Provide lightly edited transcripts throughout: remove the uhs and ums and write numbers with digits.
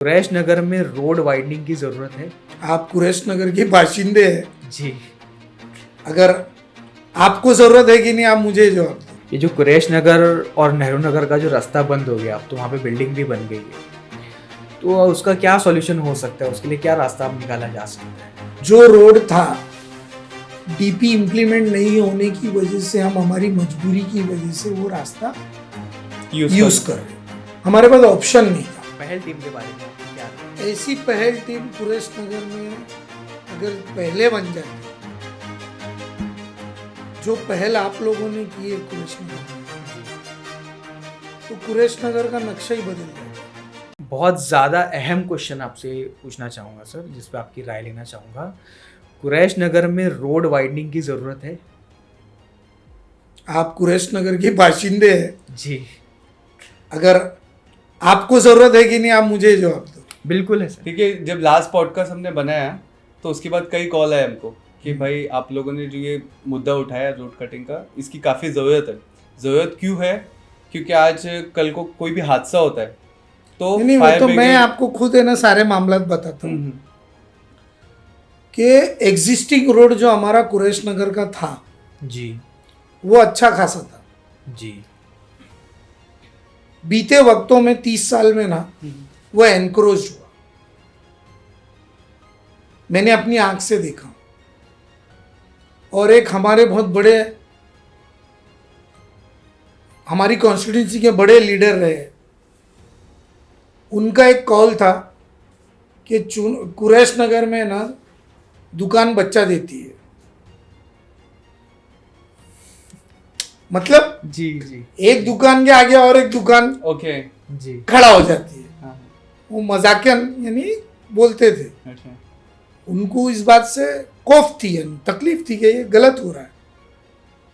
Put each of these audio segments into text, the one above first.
कुरैश नगर में road widening की जरूरत है। आप कुरैश नगर के बाशिंदे हैं, जी, अगर आपको जरूरत है कि नहीं आप मुझे जवाब दो। ये जो कुरैश नगर और नेहरू नगर का जो रास्ता बंद हो गया, अब तो वहाँ पे बिल्डिंग भी बन गई है, तो उसका क्या सॉल्यूशन हो सकता है? उसके लिए क्या रास्ता अब निकाला जा सकता है? जो रोड था डीपी इम्प्लीमेंट नहीं होने की वजह से हम हमारी मजबूरी की वजह से वो रास्ता यूज कर रहे हैं। हमारे पास ऑप्शन नहीं था। पहल टीम के बारे में आपकी क्या राय है? ऐसी पहल टीम कुरैश नगर में अगर पहले बन जाती, जो पहल आप लोगों ने की है कुरैश नगर में, तो कुरैश नगर का नक्शा ही बदल जाएगा। बहुत ज़्यादा अहम क्वेश्चन आपसे पूछना चाहूँगा सर, जिस पे आपकी राय लेना चाहूँगा। कुरैश नगर में रोड वाइडनिंग की ज़रूरत है। आप कुरैश नगर के बाशिंदे हैं, जी, अगर आपको जरूरत है कि नहीं आप मुझे जवाब दो। बिल्कुल है सर। ठीक है, जब लास्ट पॉडकास्ट हमने बनाया तो उसके बाद कई कॉल आए हमको कि भाई आप लोगों ने जो ये मुद्दा उठाया रोड कटिंग का, इसकी काफ़ी ज़रूरत है। ज़रूरत क्यों है? क्योंकि आज कल को कोई भी हादसा होता है तो नहीं वो तो मैं आपको खुद है ना सारे मामला बताता हूँ कि एग्जिस्टिंग रोड जो हमारा कुरैश नगर का था जी वो अच्छा खासा था। जी बीते वक्तों में 30 साल में ना वो एनक्रोच हुआ, मैंने अपनी आंख से देखा। और एक हमारे बहुत बड़े, हमारी कॉन्स्टिट्यूंसी के बड़े लीडर रहे, उनका एक कॉल था कि कुरैश नगर में ना दुकान बच्चा देती है, मतलब जी जी एक दुकान के आगे और एक दुकान ओके जी खड़ा हो जाती है। हाँ वो मजाकियन यानी बोलते थे, अच्छा उनको इस बात से खौफ थी, यानी तकलीफ थी कि ये गलत हो रहा है,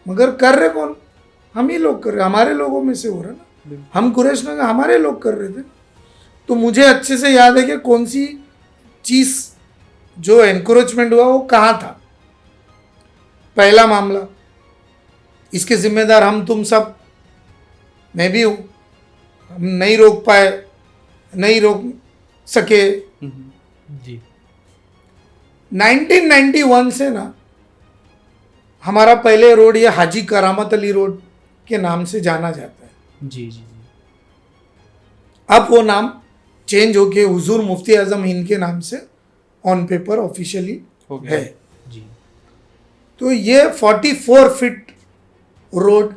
मगर कर रहे कौन? हम ही लोग कर रहे, हमारे लोगों में से हो रहा ना। हम कुरैश नगर हमारे लोग कर रहे थे। तो मुझे अच्छे से याद है कि कौन सी चीज जो एनक्रोचमेंट हुआ वो कहाँ था। पहला मामला, इसके जिम्मेदार हम तुम सब, मैं भी हूँ। हम नहीं रोक पाए, नहीं रोक सके। जी 1991 से ना हमारा पहले रोड ये हाजी करामत अली रोड के नाम से जाना जाता है। जी जी अब वो नाम चेंज होके हुजूर मुफ्ती आजम हिंद के नाम से ऑन पेपर ऑफिशियली हो गया है। जी तो ये 44 फीट रोड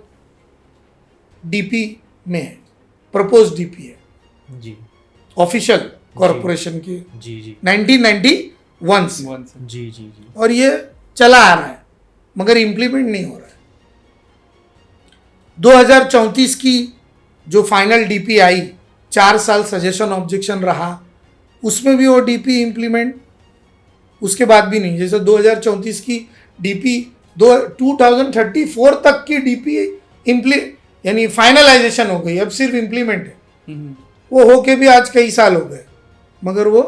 डीपी में है, प्रपोज डीपी है जी ऑफिशियल कॉरपोरेशन की जी जी 1991 से, जी जी जी और ये चला आ रहा है मगर इम्प्लीमेंट नहीं हो रहा है। 2034 की जो फाइनल डीपी आई, 4 साल सजेशन ऑब्जेक्शन रहा, उसमें भी वो डीपी इम्प्लीमेंट उसके बाद भी नहीं। जैसे 2034 की डीपी 2034 तक की डीपी यानी फाइनलाइजेशन हो गई, अब सिर्फ इम्प्लीमेंट है। वो होके भी आज कई साल हो गए मगर वो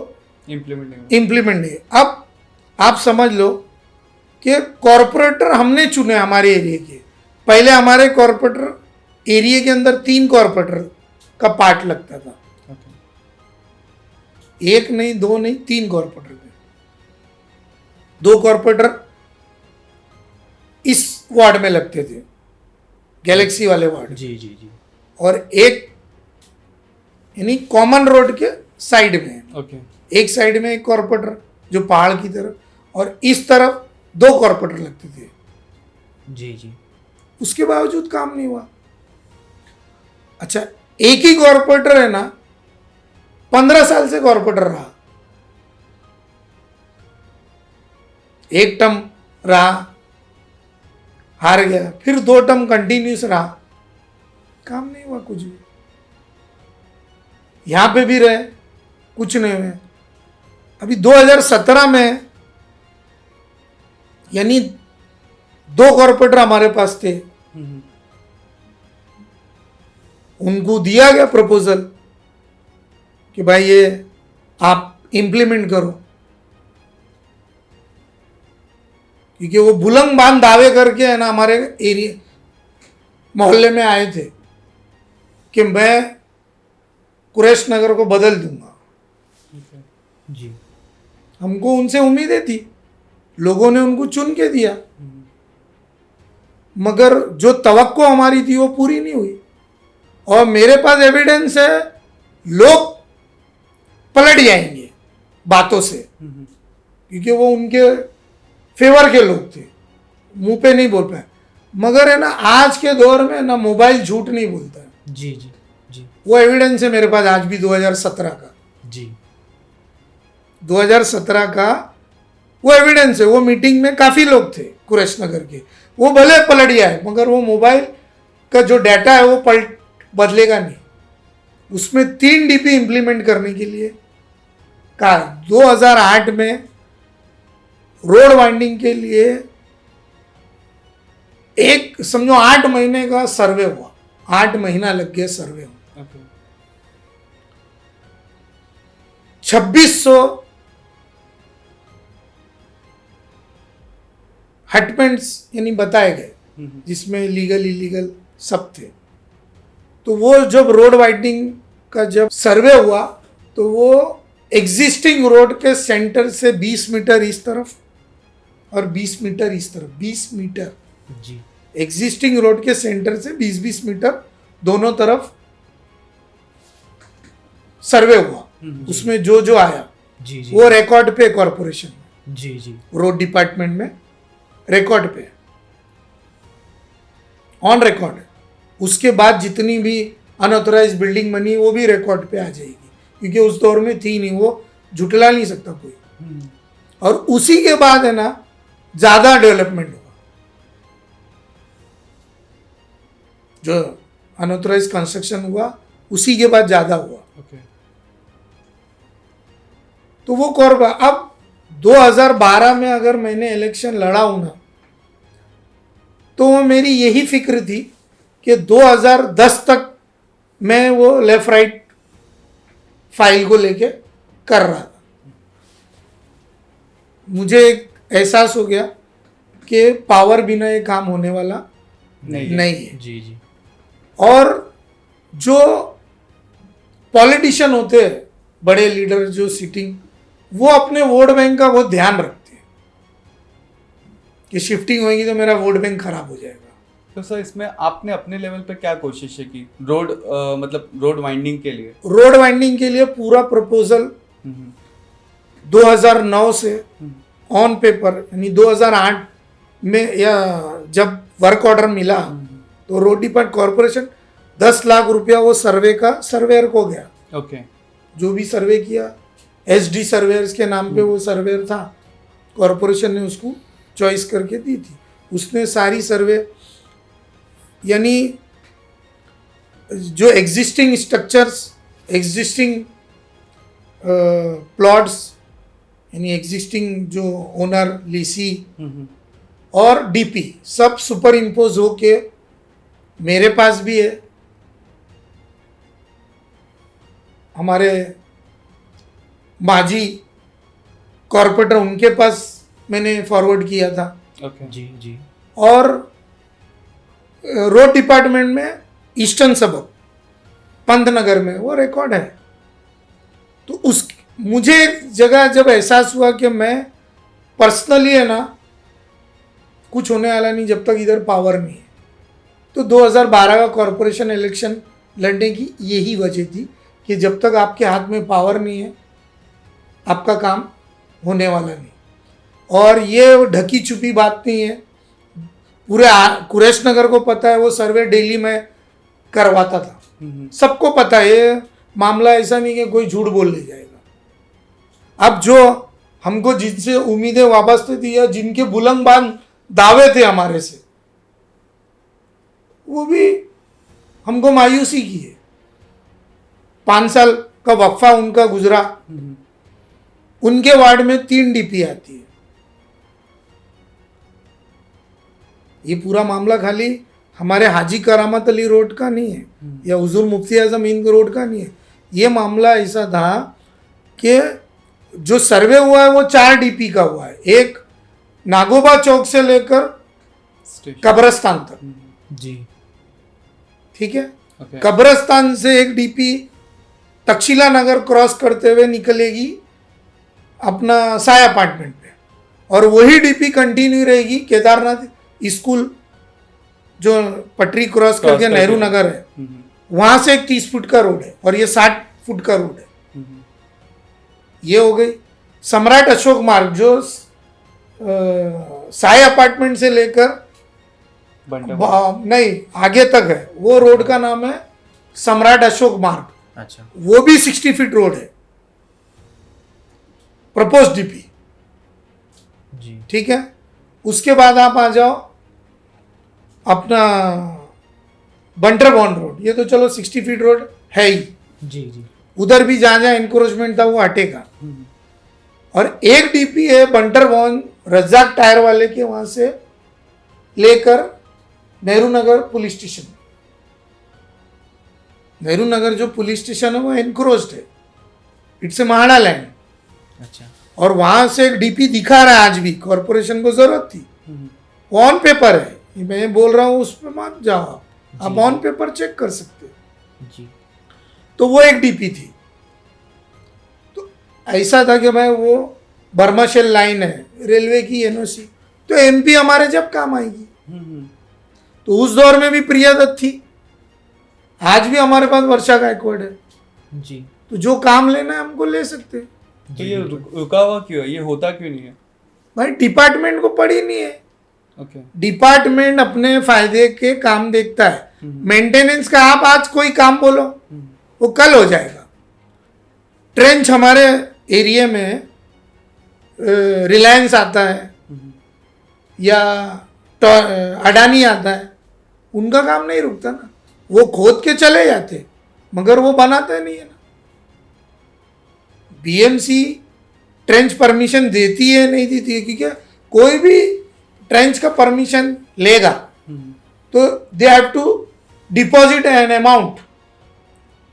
इम्प्लीमेंट नहीं। अब आप समझ लो कि कॉरपोरेटर हमने चुने हमारे एरिया के। पहले हमारे कॉरपोरेटर एरिया के अंदर 3 कॉरपोरेटर का पार्ट लगता था, एक नहीं, 2 नहीं, 3 कॉरपोरेटर थे। 2 कॉरपोरेटर इस वार्ड में लगते थे, गैलेक्सी वाले वार्ड, जी जी जी और एक यानी कॉमन रोड के साइड में, ओके एक साइड में एक कॉरपोरेटर जो पहाड़ की तरफ, और इस तरफ 2 कॉरपोरेटर लगते थे। जी जी उसके बावजूद काम नहीं हुआ। अच्छा, एक ही कॉरपोरेटर है ना 15 साल से कॉरपोरेटर रहा, एक टर्म रहा, हार गया, फिर 2 टर्म कंटिन्यूस रहा, काम नहीं हुआ कुछ भी। यहां पे भी रहे, कुछ नहीं हुआ। अभी 2017 में यानी 2 कॉरपोरेटर हमारे पास थे, उनको दिया गया प्रपोजल कि भाई ये आप इम्प्लीमेंट करो, क्योंकि वो बुलंद बांध दावे करके है ना हमारे एरिया मोहल्ले में आए थे कि मैं कुरैश नगर को बदल दूंगा। जी हमको उनसे उम्मीदें थी, लोगों ने उनको चुन के दिया, मगर जो तवक्को हमारी थी वो पूरी नहीं हुई। और मेरे पास एविडेंस है, लोग पलट जाएंगे बातों से, क्योंकि वो उनके फेवर के लोग थे, मुंह पे नहीं बोल पाए। मगर है ना, आज के दौर में ना मोबाइल झूठ नहीं बोलता है। जी जी जी वो एविडेंस है मेरे पास आज भी 2017 का, जी 2017 का वो एविडेंस है। वो मीटिंग में काफ़ी लोग थे कुरैश नगर के, वो भले पलट जाए मगर वो मोबाइल का जो डाटा है वो बदलेगा नहीं। उसमें 3 डीपी इंप्लीमेंट करने के लिए कहा। 2008 में रोड वाइंडिंग के लिए एक समझो 8 महीने का सर्वे हुआ, 8 महीना लग गया सर्वे हुआ। 2600 हटमेंट्स यानी बताए गए, जिसमें लीगल इलीगल सब थे। तो वो जब रोड वाइडनिंग का जब सर्वे हुआ तो वो एग्जिस्टिंग रोड के सेंटर से 20 मीटर इस तरफ और 20 मीटर इस तरफ, 20 मीटर जी एग्जिस्टिंग रोड के सेंटर से 20-20 मीटर दोनों तरफ सर्वे हुआ। उसमें जो जो आया जी जी वो रिकॉर्ड पे कॉरपोरेशन, जी जी रोड डिपार्टमेंट में रिकॉर्ड पे, ऑन रिकॉर्ड है। उसके बाद जितनी भी अनऑथराइज बिल्डिंग बनी वो भी रिकॉर्ड पे आ जाएगी, क्योंकि उस दौर में थी नहीं, वो झुटला नहीं सकता कोई। और उसी के बाद है ना ज्यादा डेवलपमेंट हुआ, जो अनऑथराइज कंस्ट्रक्शन हुआ उसी के बाद ज्यादा हुआ। तो वो अब 2012 में अगर मैंने इलेक्शन लड़ा हूं ना, तो मेरी यही फिक्र थी कि 2010 तक मैं वो लेफ्ट राइट फाइल को लेके कर रहा था। मुझे एक एहसास हो गया कि पावर बिना ये काम होने वाला नहीं है। जी जी और जो पॉलिटिशियन होते हैं, बड़े लीडर जो सिटिंग, वो अपने वोट बैंक का बहुत ध्यान रखते हैं कि शिफ्टिंग होगी तो मेरा वोट बैंक खराब हो जाएगा। तो सर इसमें आपने अपने लेवल पे क्या कोशिशें की मतलब रोड वाइंडिंग के लिए? रोड वाइंडिंग के लिए पूरा प्रपोजल 2009 से ऑन पेपर, यानी 2008 में या जब वर्क ऑर्डर मिला तो रोड डिपार्टमेंट कॉरपोरेशन 10 लाख रुपया वो सर्वे का सर्वेयर को गया। ओके। जो भी सर्वे किया, SD सर्वेयर्स के नाम पे वो सर्वेयर था, कॉरपोरेशन ने उसको चॉइस करके दी थी। उसने सारी सर्वे, यानी जो एग्जिस्टिंग स्ट्रक्चर्स, एग्जिस्टिंग प्लॉट्स, यानी एग्जिस्टिंग जो ओनर, लीसी और DP सब सुपर इम्पोज हो के मेरे पास भी है, हमारे माजी कॉर्पोरेटर उनके पास मैंने फॉरवर्ड किया था। ओके। जी जी और रोड डिपार्टमेंट में ईस्टर्न सबब पंतनगर में वो रिकॉर्ड है। तो उस मुझे एक जगह जब एहसास हुआ कि मैं पर्सनली है ना कुछ होने वाला नहीं जब तक इधर पावर नहीं है। तो 2012 का कॉरपोरेशन इलेक्शन लड़ने की यही वजह थी कि जब तक आपके हाथ में पावर नहीं है आपका काम होने वाला नहीं। और ये ढकी छुपी बात नहीं है, पूरे कुरैश नगर को पता है, वो सर्वे डेली में करवाता था, सबको पता है। ये मामला ऐसा नहीं कि कोई झूठ बोल ले जाएगा। अब जो हमको जिनसे उम्मीदें वाबस्ते थी या जिनके बुलंदबान दावे थे हमारे से, वो भी हमको मायूसी की है। 5 साल का वक्फा उनका गुजरा, उनके वार्ड में 3 DP आती है। ये पूरा मामला खाली हमारे हाजी करामत अली रोड का नहीं है या हुजूर मुफ्ती आजम हिंद रोड का नहीं है। ये मामला ऐसा था कि जो सर्वे हुआ है वो 4 DP का हुआ है, एक नागोबा चौक से लेकर कब्रस्तान तक। जी ठीक है। ओके। कब्रस्तान से एक DP तक्षशिला नगर क्रॉस करते हुए निकलेगी अपना साय अपार्टमेंट पे, और वही डीपी कंटिन्यू रहेगी केदारनाथ स्कूल जो पटरी क्रॉस करके नेहरू नगर है, वहां से एक 30 फुट का रोड है और ये 60 फुट का रोड है। ये हो गई। सम्राट अशोक मार्ग जो साय अपार्टमेंट से लेकर नहीं आगे तक है, वो रोड का नाम है सम्राट अशोक मार्ग। अच्छा, वो भी 60 फीट रोड है, प्रपोज डीपी। जी ठीक है। उसके बाद आप आ जाओ अपना बंटर बॉन्ड रोड, ये तो चलो 60 फीट रोड है ही, जी जी उधर भी जहां जहां इंक्रोचमेंट था वो हटेगा। और एक डीपी है बंटर बॉन्ड रज्जाक टायर वाले के वहां से लेकर नेहरू नगर पुलिस स्टेशन। नेहरू नगर जो पुलिस स्टेशन है वो एनक्रोच्ड है, इट्स ए महाड़ा लैंड। अच्छा, और वहां से एक डीपी दिखा रहा है, आज भी कॉरपोरेशन को जरूरत थी, वो ऑन पेपर है, ये मैं बोल रहा हूँ उस पर मत जाओ, आप ऑन पेपर चेक कर सकते हो। जी तो वो एक डीपी थी। तो ऐसा था कि भाई वो बर्माशेल लाइन है, रेलवे की एनओसी, तो एमपी हमारे जब काम आएगी। तो उस दौर में भी प्रिया दत्त थी, आज भी हमारे पास वर्षा गायकवाड़ है, जी। तो जो काम लेना है हमको ले सकते हैं। तो ये रुका हुआ क्यों है, ये होता क्यों नहीं है? भाई डिपार्टमेंट को पड़ी नहीं है। ओके। डिपार्टमेंट अपने फायदे के काम देखता है। मेंटेनेंस का आप आज कोई काम बोलो वो कल हो जाएगा। ट्रेंच हमारे एरिया में रिलायंस आता है या अडानी आता है, उनका काम नहीं रुकता ना, वो खोद के चले जाते मगर वो बनाते नहीं है ना। बीएमसी ट्रेंच परमिशन देती है नहीं देती है, क्योंकि कोई भी ट्रेंच का परमिशन लेगा तो they have to deposit an amount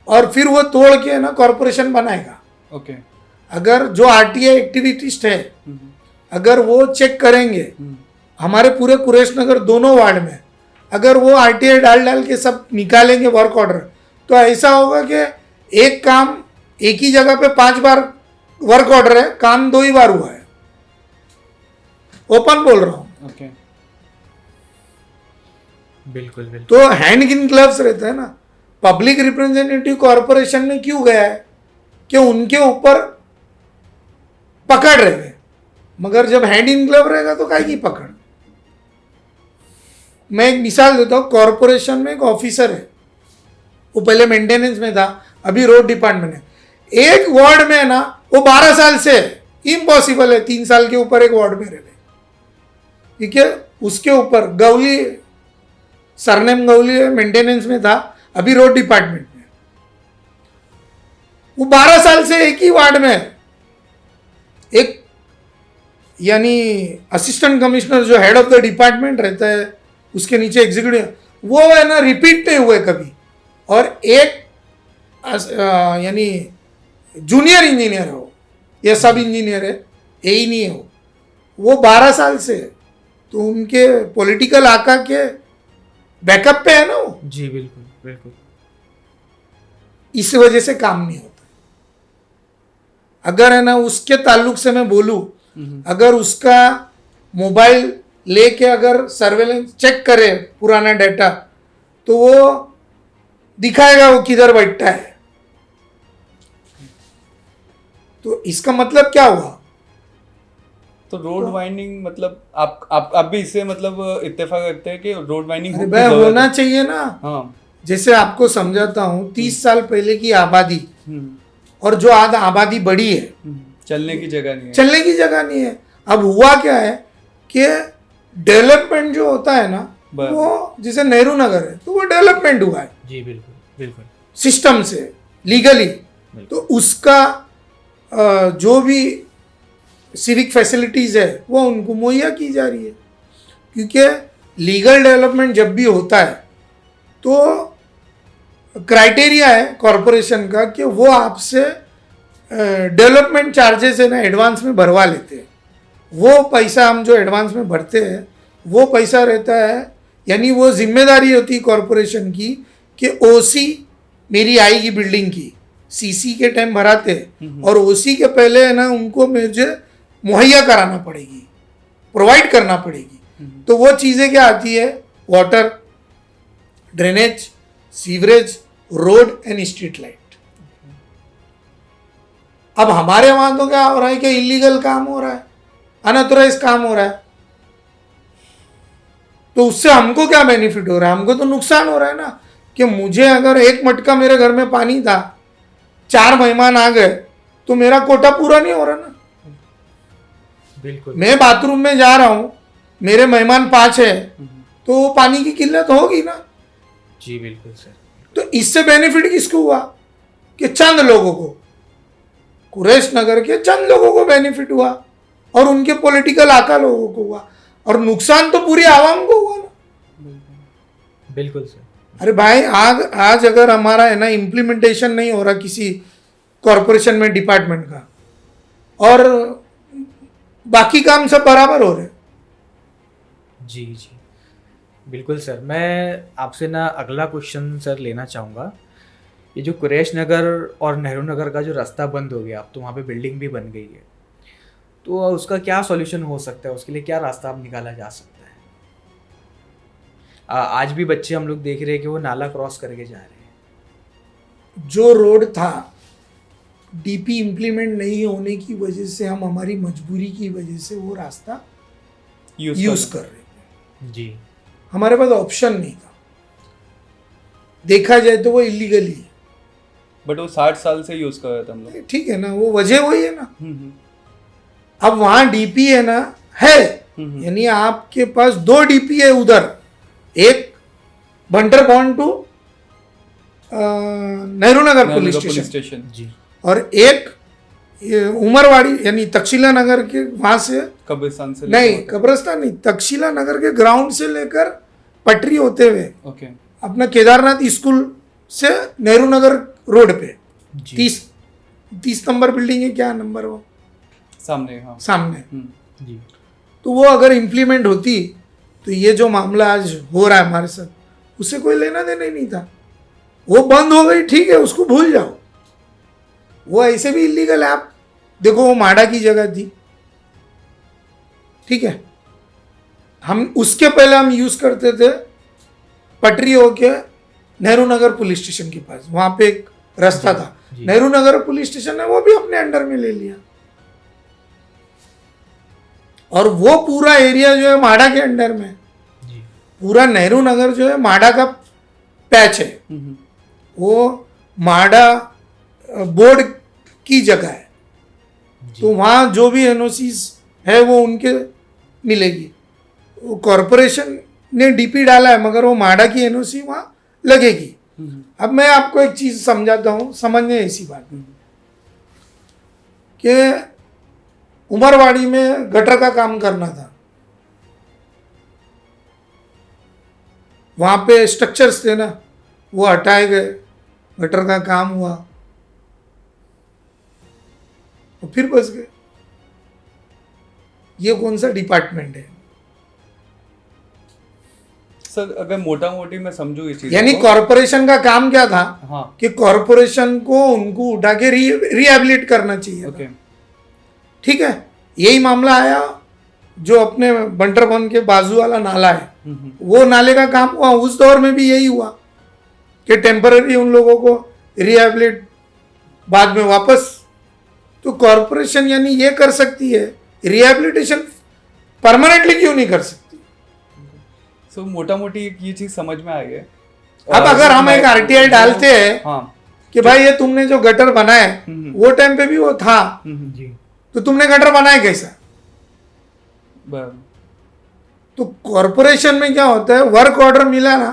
और फिर वो तोड़ के ना कॉरपोरेशन बनाएगा। ओके। अगर जो आरटीआई एक्टिविटिस्ट है अगर वो चेक करेंगे हमारे पूरे कुरेश नगर दोनों वार्ड में, अगर वो आरटीआई डाल के सब निकालेंगे वर्क ऑर्डर, तो ऐसा होगा कि एक काम एक ही जगह पे 5 बार वर्क ऑर्डर है, काम 2 ही बार हुआ है। ओपन बोल रहा हूं। ओके। बिल्कुल बिल्कुल। तो हैंड इन ग्लव्स रहता है ना। पब्लिक रिप्रेजेंटेटिव कॉरपोरेशन में क्यों गया है कि उनके ऊपर पकड़ रहे, मगर जब हैंड इन ग्लव रहेगा तो काय की पकड़। मैं एक मिसाल देता हूँ, कॉरपोरेशन में एक ऑफिसर है, वो पहले मेंटेनेंस में था, अभी रोड डिपार्टमेंट है। एक वार्ड में है ना, वो 12 साल से इम्पॉसिबल है 3 साल के ऊपर एक वार्ड में रहे। ठीक है। उसके ऊपर गौली, सरनेम गौली मेंटेनेंस में था, अभी रोड डिपार्टमेंट में। वो 12 साल से एक ही वार्ड में है। एक यानी असिस्टेंट कमिश्नर जो हेड ऑफ द डिपार्टमेंट रहता है, उसके नीचे एग्जीक्यूटिव, वो है ना रिपीट नहीं हुए कभी। और एक यानी जूनियर इंजीनियर हो या सब इंजीनियर है, यही नहीं है वो 12 साल से है। तो उनके पॉलिटिकल आका के बैकअप पे है ना वो। जी बिल्कुल बिल्कुल। इस वजह से काम नहीं होता। अगर है ना उसके ताल्लुक से मैं बोलूं, अगर उसका मोबाइल लेके अगर सर्वेलेंस चेक करे पुराना डाटा, तो वो दिखाएगा वो किधर बैठता है। तो इसका मतलब क्या हुआ? तो रोड वाइंडिंग मतलब आप भी इससे मतलब इत्तेफाक करते हैं कि रोड वाइंडिंग होना चाहिए ना। हाँ। जैसे आपको समझाता हूँ, 30 साल पहले की आबादी और जो आज आबादी बढ़ी है, चलने की जगह नहीं है। चलने की जगह नहीं है। अब हुआ क्या है कि डेवलपमेंट जो होता है ना, वो जैसे नेहरू नगर है तो वो डेवलपमेंट हुआ है। जी बिल्कुल बिल्कुल। सिस्टम से लीगली, तो उसका जो भी सिविक फैसिलिटीज है वो उनको मुहैया की जा रही है। क्योंकि लीगल डेवलपमेंट जब भी होता है तो क्राइटेरिया है कॉरपोरेशन का कि वो आपसे डेवलपमेंट चार्जेस है ना एडवांस में भरवा लेते हैं। वो पैसा हम जो एडवांस में भरते हैं वो पैसा रहता है, यानी वो जिम्मेदारी होती है कॉरपोरेशन की कि ओसी मेरी आएगी बिल्डिंग की, सीसी के टाइम भराते और ओसी के पहले है ना उनको मुझे मुहैया कराना पड़ेगी, प्रोवाइड करना पड़ेगी। तो वो चीज़ें क्या आती है, water, drainage, sewerage, road and street light. अब हमारे वहां तो क्या हो रहा है कि इलीगल काम हो रहा है, अनऑथराइज काम हो रहा है, तो उससे हमको क्या बेनिफिट हो रहा है? हमको तो नुकसान हो रहा है ना, कि मुझे अगर एक मटका मेरे घर में पानी था, 4 मेहमान आ गए, तो मेरा कोटा पूरा नहीं हो रहा ना। बिल्कुल। मैं बाथरूम में जा रहा हूं, मेरे मेहमान 5 है, तो पानी की किल्लत होगी ना। जी बिल्कुल सर। तो इससे बेनिफिट किसको हुआ? कि चंद लोगों को, कुरैश नगर के चंद लोगों को बेनिफिट हुआ और उनके पॉलिटिकल आका लोगों को हुआ, और नुकसान तो पूरी आवाम को हुआ ना। बिल्कुल सर। अरे भाई, आज अगर हमारा है ना इम्प्लीमेंटेशन नहीं हो रहा किसी कॉरपोरेशन में डिपार्टमेंट का, और बाकी काम सब बराबर हो रहे। जी जी बिल्कुल सर। मैं आपसे ना अगला क्वेश्चन सर लेना चाहूँगा। ये जो कुरैश नगर और नेहरू नगर का जो रास्ता बंद हो गया, अब तो वहाँ पे बिल्डिंग भी बन गई है, तो उसका क्या सॉल्यूशन हो सकता है? उसके लिए क्या रास्ता अब निकाला जा सकता है? आज भी बच्चे हम लोग देख रहे हैं कि वो नाला क्रॉस करके जा रहे हैं। जो रोड था, डीपी इम्प्लीमेंट नहीं होने की वजह से, हम हमारी मजबूरी की वजह से वो रास्ता यूज कर रहे थे। जी। हमारे पास ऑप्शन नहीं था, देखा जाए तो वो इलीगली है। बट वो 60 साल से यूज कर रहे थे हम लोग। ठीक है ना, वो वजह वही है ना। अब वहां डीपी है ना, है, यानी आपके पास 2 डीपी है उधर, एक बंटर बॉन्ड to Nehru Nagar police station, जी, और एक उमरवाड़ी यानी तक्षशिला नगर के वहां से, कब्रिस्तान से नहीं कब्रिस्तान नहीं, तक्षशिला नगर के ग्राउंड से लेकर पटरी होते हुए ओके अपना केदारनाथ स्कूल से नेहरू नगर रोड पे 30 नंबर बिल्डिंग है, क्या नंबर वो सामने, हाँ सामने। जी। तो वो अगर इम्प्लीमेंट होती तो ये जो मामला आज हो रहा है हमारे साथ, उससे कोई लेना देना ही नहीं था। वो बंद हो गई, ठीक है, उसको भूल जाओ, वो ऐसे भी इलीगल है। आप देखो, वो माडा की जगह थी, ठीक है, हम उसके पहले हम यूज करते थे पटरी होके नेहरू नगर पुलिस स्टेशन के पास, वहां पे एक रास्ता था, नेहरू नगर पुलिस स्टेशन ने वो भी अपने अंडर में ले लिया, और वो पूरा एरिया जो है माडा के अंडर में, पूरा नेहरू नगर जो है माडा का पैच है, वो माडा बोर्ड की जगह है, तो वहाँ जो भी एनओसीज है वो उनके मिलेगी। वो कॉरपोरेशन ने डीपी डाला है, मगर वो माडा की एनओसी वहाँ लगेगी। अब मैं आपको एक चीज समझाता हूँ, समझने ऐसी बात कि उमरवाड़ी में गटर का काम करना था, वहां पे स्ट्रक्चर्स थे ना, वो हटाए गए, गटर का काम हुआ, और फिर बस गए। ये कौन सा डिपार्टमेंट है? सर अगर मोटा मोटी मैं समझू इस चीज, यानी कॉरपोरेशन का काम क्या था? हाँ कि कॉरपोरेशन को उनको उठा के रिहेबिलिट करना चाहिए। ओके ठीक है, यही मामला आया जो अपने बंटरबन के बाजू वाला नाला है, वो नाले का काम हुआ, उस दौर में भी यही हुआ कि टेम्पररी उन लोगों को रिहेबिलिट, बाद में वापस। तो कॉरपोरेशन यानी ये कर सकती है, रिहेबिलिटेशन परमानेंटली क्यों नहीं कर सकती? सो मोटा मोटी ये चीज समझ में आ गई। अब अगर हम एक आरटीआई डालते हैं हाँ कि भाई ये तुमने जो गटर बनाए वो टाइम पे भी वो था, जी, तो तुमने गटर बनाया कैसा? बराबर। तो कॉरपोरेशन में क्या होता है, वर्क ऑर्डर मिला ना,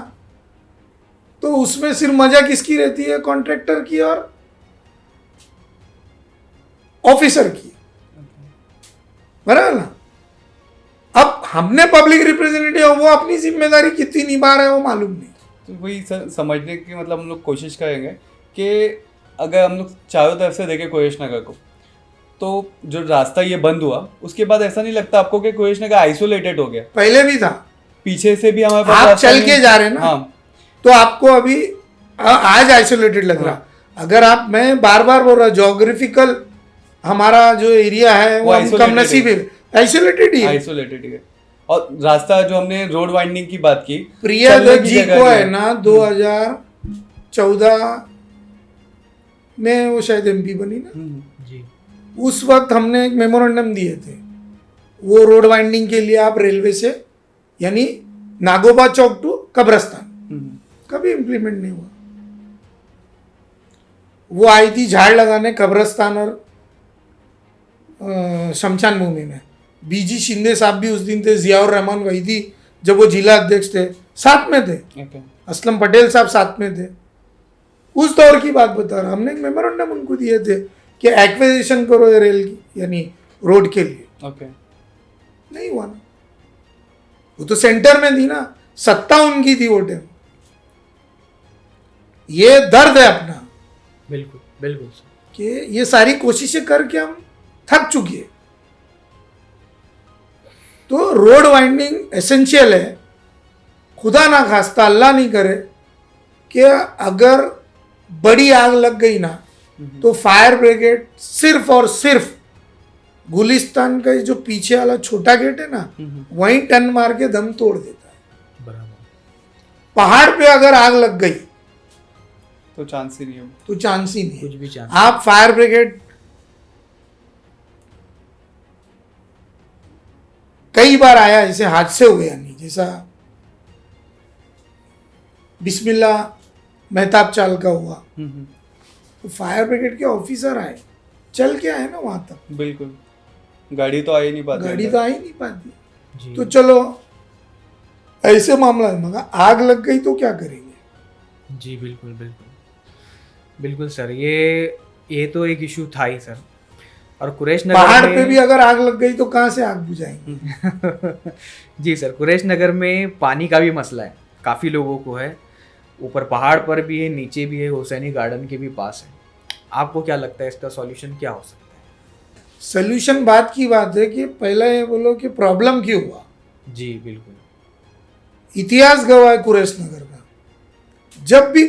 तो उसमें सिर्फ मजा किसकी रहती है? कॉन्ट्रैक्टर की और ऑफिसर की, बराबर ना। अब हमने पब्लिक रिप्रेजेंटेटिव, वो अपनी जिम्मेदारी कितनी निभा रहे हैं वो मालूम नहीं। तो वही समझने की मतलब हम लोग कोशिश करेंगे कि अगर हम लोग चारों तरफ से देखें कुरैश नगर को, तो जो रास्ता ये बंद हुआ उसके बाद ऐसा नहीं लगता आपको कि कुरैश नगर आइसोलेटेड हो गया? पहले भी था, पीछे से भी हमारे पास आप रास्ता चल नहीं- के जा रहे हैं ना, हाँ तो आपको अभी आज आइसोलेटेड लग रहा, अगर आप, मैं बार बार बोल रहा, जोग्राफिकल हमारा जो एरिया है वो वो हम कम नसीब है, आइसोलेटेड ही है। आइसोलेटेड है। और रास्ता जो हमने रोड वाइंडिंग की बात की, प्रिया चलने दत्त की जी जगह को नहीं है ना 2014 में वो शायद एमपी बनी ना, जी उस वक्त हमने एक मेमोरेंडम दिए थे, वो रोड वाइंडिंग के लिए आप रेलवे से, यानी नागोबा चौक टू कब्रस्तान, कभी इम्प्लीमेंट नहीं हुआ। वो आई थी झाड़ लगाने कब्रस्तान और शमशान भूमि में। बीजी शिंदे साहब भी उस दिन थे, जियाउर रहमान वहीदी जब वो जिला अध्यक्ष थे साथ में थे, ओके। असलम पटेल साहब साथ में थे। उस दौर की बात बता रहा, हमने एक मेमोरेंडम उनको दिए थे कि एक्विजिशन करो ये रेल की, यानी रोड के लिए। ओके। नहीं हुआ ना, वो तो सेंटर में थी ना, सत्ता उनकी थी वो टाइम। ये दर्द है अपना बिल्कुल बिल्कुल सर। कि ये सारी कोशिशें करके हम थक चुके हैं। तो रोड वाइंडिंग एसेंशियल है। खुदा ना खास्ता, अल्लाह नहीं करे कि अगर बड़ी आग लग गई ना, तो फायर ब्रिगेड सिर्फ और सिर्फ गुलिस्तान का ये जो पीछे वाला छोटा गेट है ना, वहीं टन मार के दम तोड़ देता है। बराबर। पहाड़ पे अगर आग लग गई तो चांस ही नहीं हो। तो चांस ही नहीं कुछ है। भी चांस। आप फायर ब्रिगेड कई बार आया, ऐसे हादसे हुए, यानी जैसा बिस्मिल्लाह मेहताब चाल का हुआ, तो फायर ब्रिगेड के ऑफिसर आए, चल के आए ना वहां तक, बिल्कुल। गाड़ी तो आ ही नहीं पाती गाड़ी अंदर। तो आ ही नहीं पाती। जी तो चलो ऐसे मामला है, मगर आग लग गई तो क्या करेंगे? जी बिल्कुल बिल्कुल बिल्कुल सर। ये तो एक इशू था ही सर। और कुरेश नगर पहाड़ में पे भी अगर आग लग गई तो कहाँ से आग बुझाएंगे? जी सर, कुरेश नगर में पानी का भी मसला है, काफ़ी लोगों को है। ऊपर पहाड़ पर भी है, नीचे भी है, हुसैनी गार्डन के भी पास है। आपको क्या लगता है इसका सॉल्यूशन क्या हो सकता है? सोल्यूशन बात की बात है कि पहले ये बोलो कि प्रॉब्लम क्यों हुआ। जी बिल्कुल। इतिहास गवाह है कुरेश नगर का। जब भी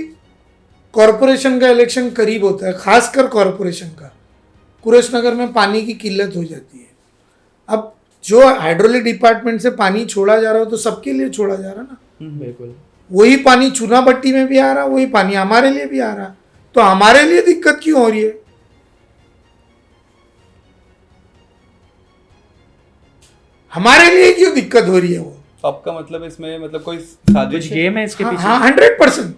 कॉरपोरेशन का इलेक्शन करीब होता है, खासकर कॉरपोरेशन का, कुरेश नगर में पानी की किल्लत हो जाती है। अब जो हाइड्रोलिक डिपार्टमेंट से पानी छोड़ा जा रहा हो तो सबके लिए छोड़ा जा रहा ना, बिल्कुल। वही पानी चूनाभट्टी में भी आ रहा, वही पानी हमारे लिए भी आ रहा, तो हमारे लिए दिक्कत क्यों हो रही है? हमारे लिए क्यों दिक्कत हो रही है? वो आपका मतलब इसमें मतलब कोई साजिश कुछ है? गेम है इसके हाँ पीछे? हाँ 100%।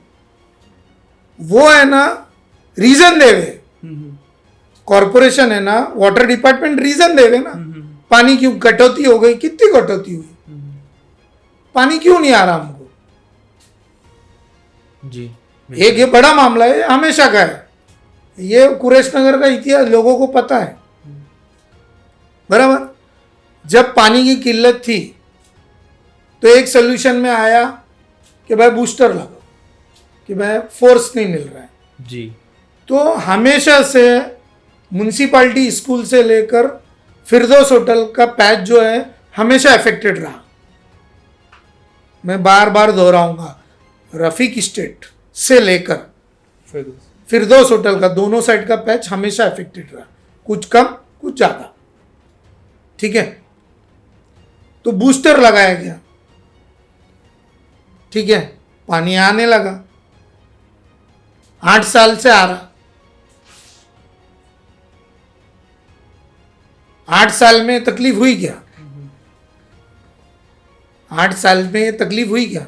वो है ना, रीजन देवे कॉरपोरेशन है ना, वाटर डिपार्टमेंट रीजन देवे ना, पानी क्यों कटौती हो गई, कितनी कटौती हुई, पानी क्यों नहीं आ रहा हमको? जी एक ये बड़ा मामला है, हमेशा का है। ये कुरेश नगर का इतिहास लोगों को पता है, बराबर। जब पानी की किल्लत थी तो एक सोल्यूशन में आया कि भाई बूस्टर लगाओ, कि भाई फोर्स नहीं मिल रहा है। जी तो हमेशा से म्यूनसिपाल्टी स्कूल से लेकर फिरदौस होटल का पैच जो है हमेशा अफेक्टेड रहा। मैं बार बार दोहराऊंगा, रफीक स्टेट से लेकर फिरदौस होटल का दोनों साइड का पैच हमेशा अफेक्टेड रहा, कुछ कम कुछ ज़्यादा, ठीक है। तो बूस्टर लगाया गया, ठीक है, पानी आने लगा, 8 साल से आ रहा। 8 साल में तकलीफ हुई क्या? 8 साल में तकलीफ हुई क्या?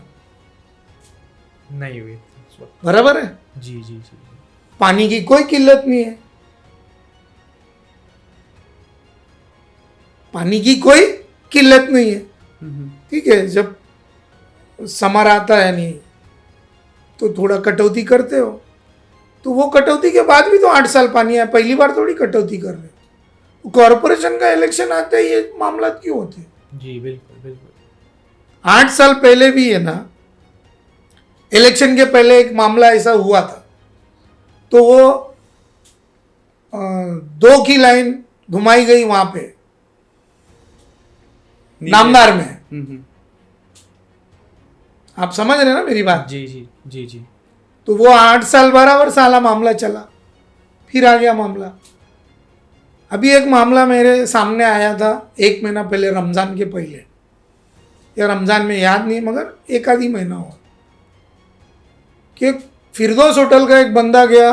नहीं हुई इस वक्त। बराबर है। जी जी जी। पानी की कोई किल्लत नहीं है, पानी की कोई किल्लत नहीं है, ठीक है। जब समर आता है नहीं तो थोड़ा कटौती करते हो, तो वो कटौती के बाद भी तो 8 साल पानी आया, पहली बार थोड़ी कटौती कर रहे हो। कॉरपोरेशन का इलेक्शन आता है, ये मामला क्यों होते हैं? जी बिल्कुल बिल्कुल। 8 साल पहले भी है ना, इलेक्शन के पहले एक मामला ऐसा हुआ था, तो वो 2 की लाइन घुमाई गई वहां पे नामदार में। आप समझ रहे हैं ना मेरी बात? जी जी जी जी। तो वो 8 साल बराबर साला मामला चला। फिर आ गया मामला। अभी एक मामला मेरे सामने आया था 1 महीना पहले, रमज़ान के पहले, या रमज़ान में याद नहीं मगर एक आधी महीना हुआ, कि फिरदौस होटल का एक बंदा गया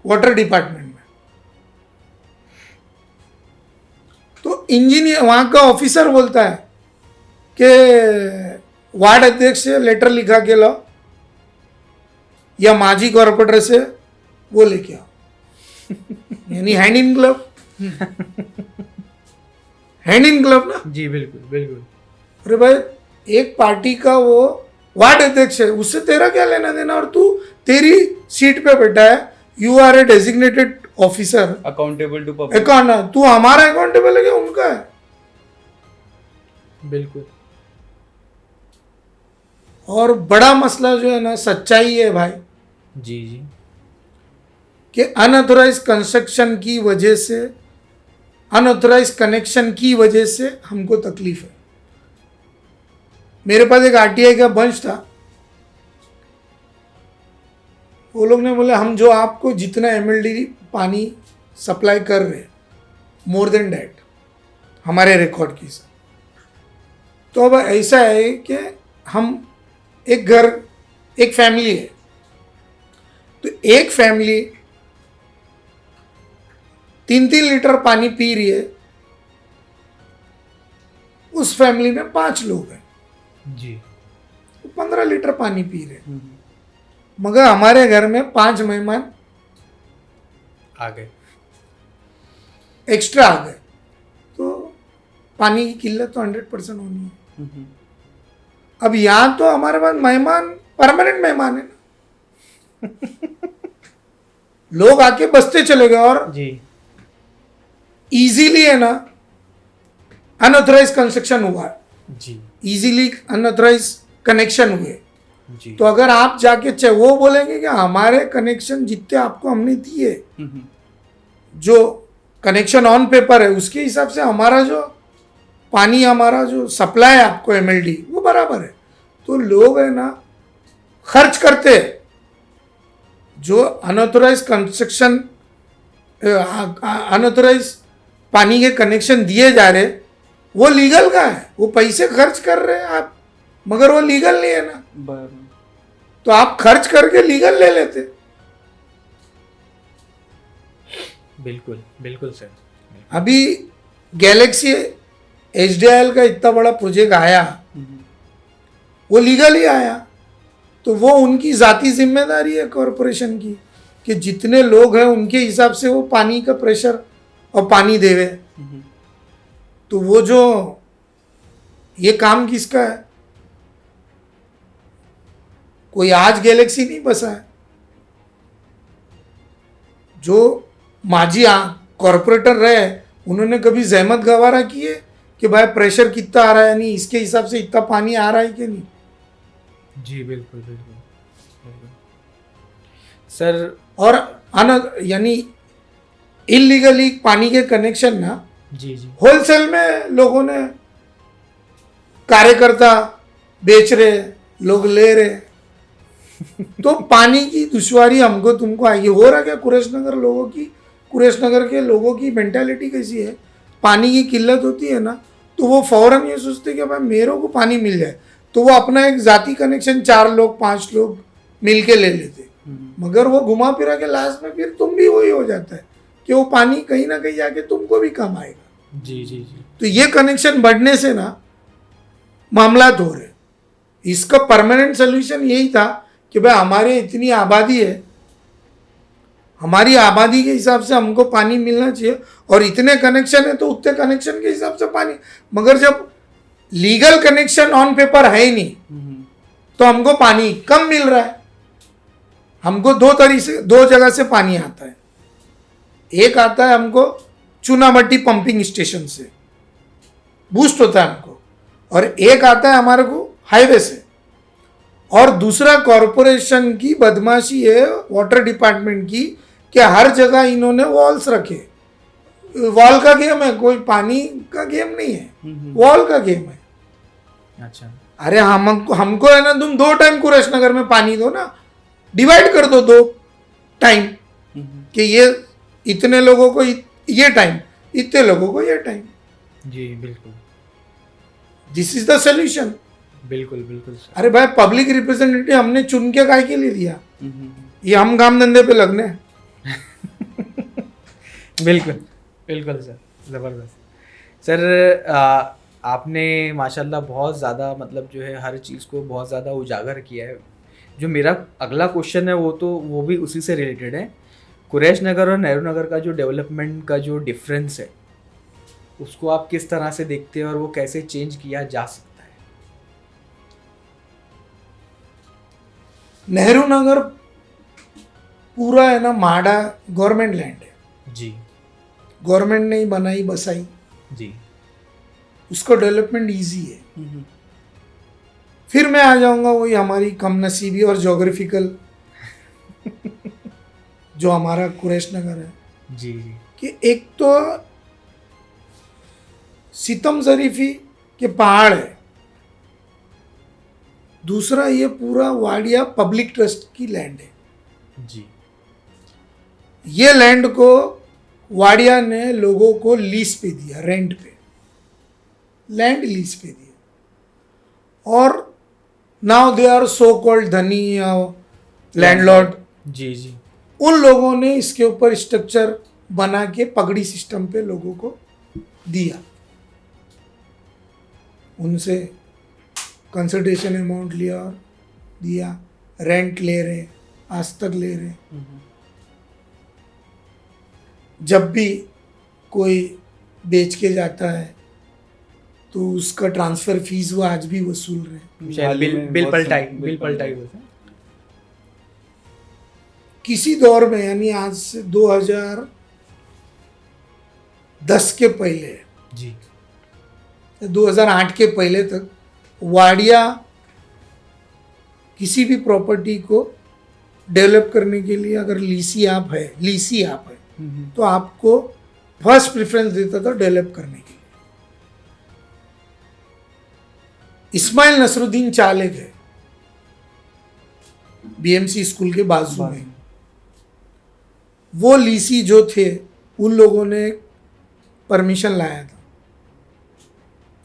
वाटर डिपार्टमेंट में, तो इंजीनियर वहाँ का ऑफिसर बोलता है कि वार्ड अध्यक्ष से लेटर लिखा के लाओ या माजी कॉर्पोरेटर से वो लेके आओ, यानी hand in glove, hand in glove ना। जी बिल्कुल बिल्कुल। अरे भाई एक पार्टी का वो वार्ड अध्यक्ष है, उससे तेरा क्या लेना देना, और तू तेरी सीट पे बैठा है, you are a designated officer accountable to public. Account, तू हमारा अकाउंटेबल है क्या उनका है? बिल्कुल। और बड़ा मसला जो है ना, सच्चाई है भाई, जी जी। कि अनऑथोराइज कंस्ट्रक्शन की वजह से, अनऑथोराइज कनेक्शन की वजह से हमको तकलीफ है। मेरे पास एक आरटीआई का बंच था, वो लोग ने बोले हम जो आपको जितना एमएलडी पानी सप्लाई कर रहे, मोर देन डैट, हमारे रिकॉर्ड के हिसाब। तो अब ऐसा है कि हम एक घर, एक फैमिली है, तो एक फैमिली 3-3 लीटर पानी पी रही है, उस फैमिली में 5 लोग हैं, जी 15 लीटर पानी पी रहे हैं, मगर हमारे घर में 5 मेहमान आ गए। एक्स्ट्रा आ गए, तो पानी की किल्लत तो 100% होनी है। अब यहाँ तो हमारे पास मेहमान परमानेंट मेहमान है ना, लोग आके बसते चले गए, और जी इजीली है ना अनऑथराइज कंस्ट्रक्शन हुआ, जी इजीली अनऑथराइज कनेक्शन हुए। जी। तो अगर आप जाके वो बोलेंगे कि हमारे कनेक्शन जितने आपको हमने दिए, जो कनेक्शन ऑन पेपर है उसके हिसाब से हमारा जो पानी, हमारा जो सप्लाई है आपको एमएलडी, वो बराबर है, तो लोग है ना खर्च करते हैं। जो अनऑथोराइज कंस्ट्रक्शन, अनऑथोराइज पानी के कनेक्शन दिए जा रहे, वो लीगल का है, वो पैसे खर्च कर रहे हैं आप, मगर वो लीगल नहीं है ना, तो आप खर्च करके लीगल ले लेते। बिल्कुल बिल्कुल सर। अभी गैलेक्सी एचडीआईएल का इतना बड़ा प्रोजेक्ट आया, वो लीगल ही आया, तो वो उनकी जाती जिम्मेदारी है कॉरपोरेशन की, कि जितने लोग हैं उनके हिसाब से वो पानी का प्रेशर और पानी देवे। तो वो जो ये काम किसका है? कोई आज गैलेक्सी नहीं बसा है, जो माजी कॉरपोरेटर रहे उन्होंने कभी जहमत गवारा की है कि भाई प्रेशर कितना आ रहा है, नहीं इसके हिसाब से इतना पानी आ रहा है कि नहीं? जी बिल्कुल बिल्कुल बिल्कुल। सर और यानी इलीगली पानी के कनेक्शन ना जी जी होलसेल में लोगों ने, कार्यकर्ता बेच रहे, लोग ले रहे, तो पानी की दुश्वारी हमको तुमको आएगी। हो रहा क्या कुरेश नगर के लोगों की मेंटालिटी कैसी है, पानी की किल्लत होती है ना, तो वो फौरन ये सोचते कि भाई मेरे को पानी मिल जाए, तो वो अपना एक जाति कनेक्शन 4 लोग 5 लोग मिल के ले लेते, मगर वो घुमा फिरा के लास्ट में फिर तुम भी वही हो जाता है कि वो पानी कहीं ना कहीं जाके तुमको भी कम आएगा। जी जी जी। तो ये कनेक्शन बढ़ने से ना मामलात हो रहे। इसका परमानेंट सोल्यूशन यही था कि भाई हमारे इतनी आबादी है, हमारी आबादी के हिसाब से हमको पानी मिलना चाहिए, और इतने कनेक्शन है तो उतने कनेक्शन के हिसाब से पानी, मगर जब लीगल कनेक्शन ऑन पेपर है ही नहीं, तो हमको पानी कम मिल रहा है। हमको 2 जगह से पानी आता है, एक आता है हमको चूनाभट्टी पंपिंग स्टेशन से बूस्ट होता है हमको, और एक आता है हमारे को हाईवे से, और दूसरा कॉरपोरेशन की बदमाशी है वाटर डिपार्टमेंट की कि हर जगह इन्होंने वॉल्स रखे। वॉल का गेम है, कोई पानी का गेम नहीं है, वॉल का गेम है। अच्छा। अरे हमको है ना, तुम 2 टाइम कुरेश नगर में पानी दो ना, डिवाइड कर दो 2 टाइम, कि ये इतने लोगों को ये टाइम, इतने लोगों को ये टाइम। जी बिल्कुल दिस इज द सोल्यूशन। बिल्कुल बिल्कुल सर। अरे भाई, पब्लिक रिप्रेजेंटेटिव हमने चुन के काय के लिए दिया? ये हम काम धंधे पे लगने हैं। बिल्कुल बिल्कुल सर, ज़बरदस्त सर। आपने माशाल्लाह बहुत ज़्यादा मतलब जो है हर चीज़ को बहुत ज़्यादा उजागर किया है। जो मेरा अगला क्वेश्चन है वो भी उसी से रिलेटेड है। कुरैश नगर और नेहरू नगर का जो डेवलपमेंट का जो डिफरेंस है उसको आप किस तरह से देखते हैं और वो कैसे चेंज किया जा सकता है? नेहरू नगर पूरा है ना माड़ा गवर्नमेंट लैंड है, जी गवर्नमेंट ने ही बनाई बसाई, जी उसका डेवलपमेंट इजी है। फिर मैं आ जाऊंगा वही हमारी कमनसीबी और जोग्राफिकल जो हमारा कुरैश नगर है जी जी कि एक तो सितम जरीफी के पहाड़ है, दूसरा ये पूरा वाडिया पब्लिक ट्रस्ट की लैंड है। जी ये लैंड को वाडिया ने लोगों को लीज पे दिया, रेंट पे, लैंड लीज पे दिया। और now they are so called धनी या लैंडलॉर्ड, जी जी उन लोगों ने इसके ऊपर स्ट्रक्चर बना के पगड़ी सिस्टम पे लोगों को दिया, उनसे कंसल्टेशन अमाउंट लिया और दिया, रेंट ले रहे, आज तक ले रहे। जब भी कोई बेच के जाता है तो उसका ट्रांसफर फीस वो आज भी वसूल रहे हैं। शायद बिल पलटाई बोलते हैं। किसी दौर में यानी आज से 2010 के पहले, जी 2008 के पहले तक वाडिया किसी भी प्रॉपर्टी को डेवलप करने के लिए अगर लीसी आप है तो आपको फर्स्ट प्रेफरेंस देता था डेवलप करने के लिए। इस्माइल नसरुद्दीन चालेक है बीएमसी स्कूल के बाजू में, वो लीसी जो थे उन लोगों ने परमिशन लाया था,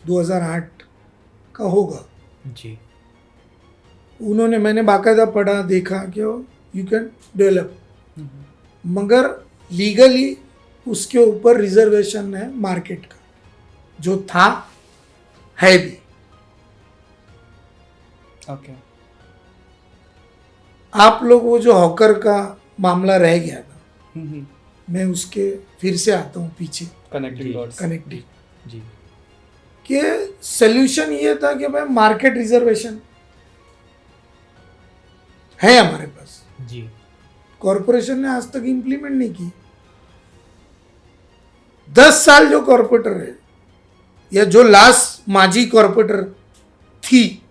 2008 का होगा जी उन्होंने, मैंने बाकायदा पढ़ा देखा कि यू कैन डेवलप, मगर लीगली उसके ऊपर रिजर्वेशन है मार्केट का, जो था है भी। ओके आप लोग वो जो हॉकर का मामला रह गया था, मैं उसके फिर से आता हूँ पीछे, कनेक्टिंग डॉट्स। कनेक्टिंग जी कि सोल्यूशन ये था कि भाई मार्केट रिजर्वेशन है हमारे पास, जी कॉरपोरेशन ने आज तक इंप्लीमेंट नहीं की। 10 साल जो कॉरपोरेटर है या जो लास्ट माजी कॉरपोरेटर थी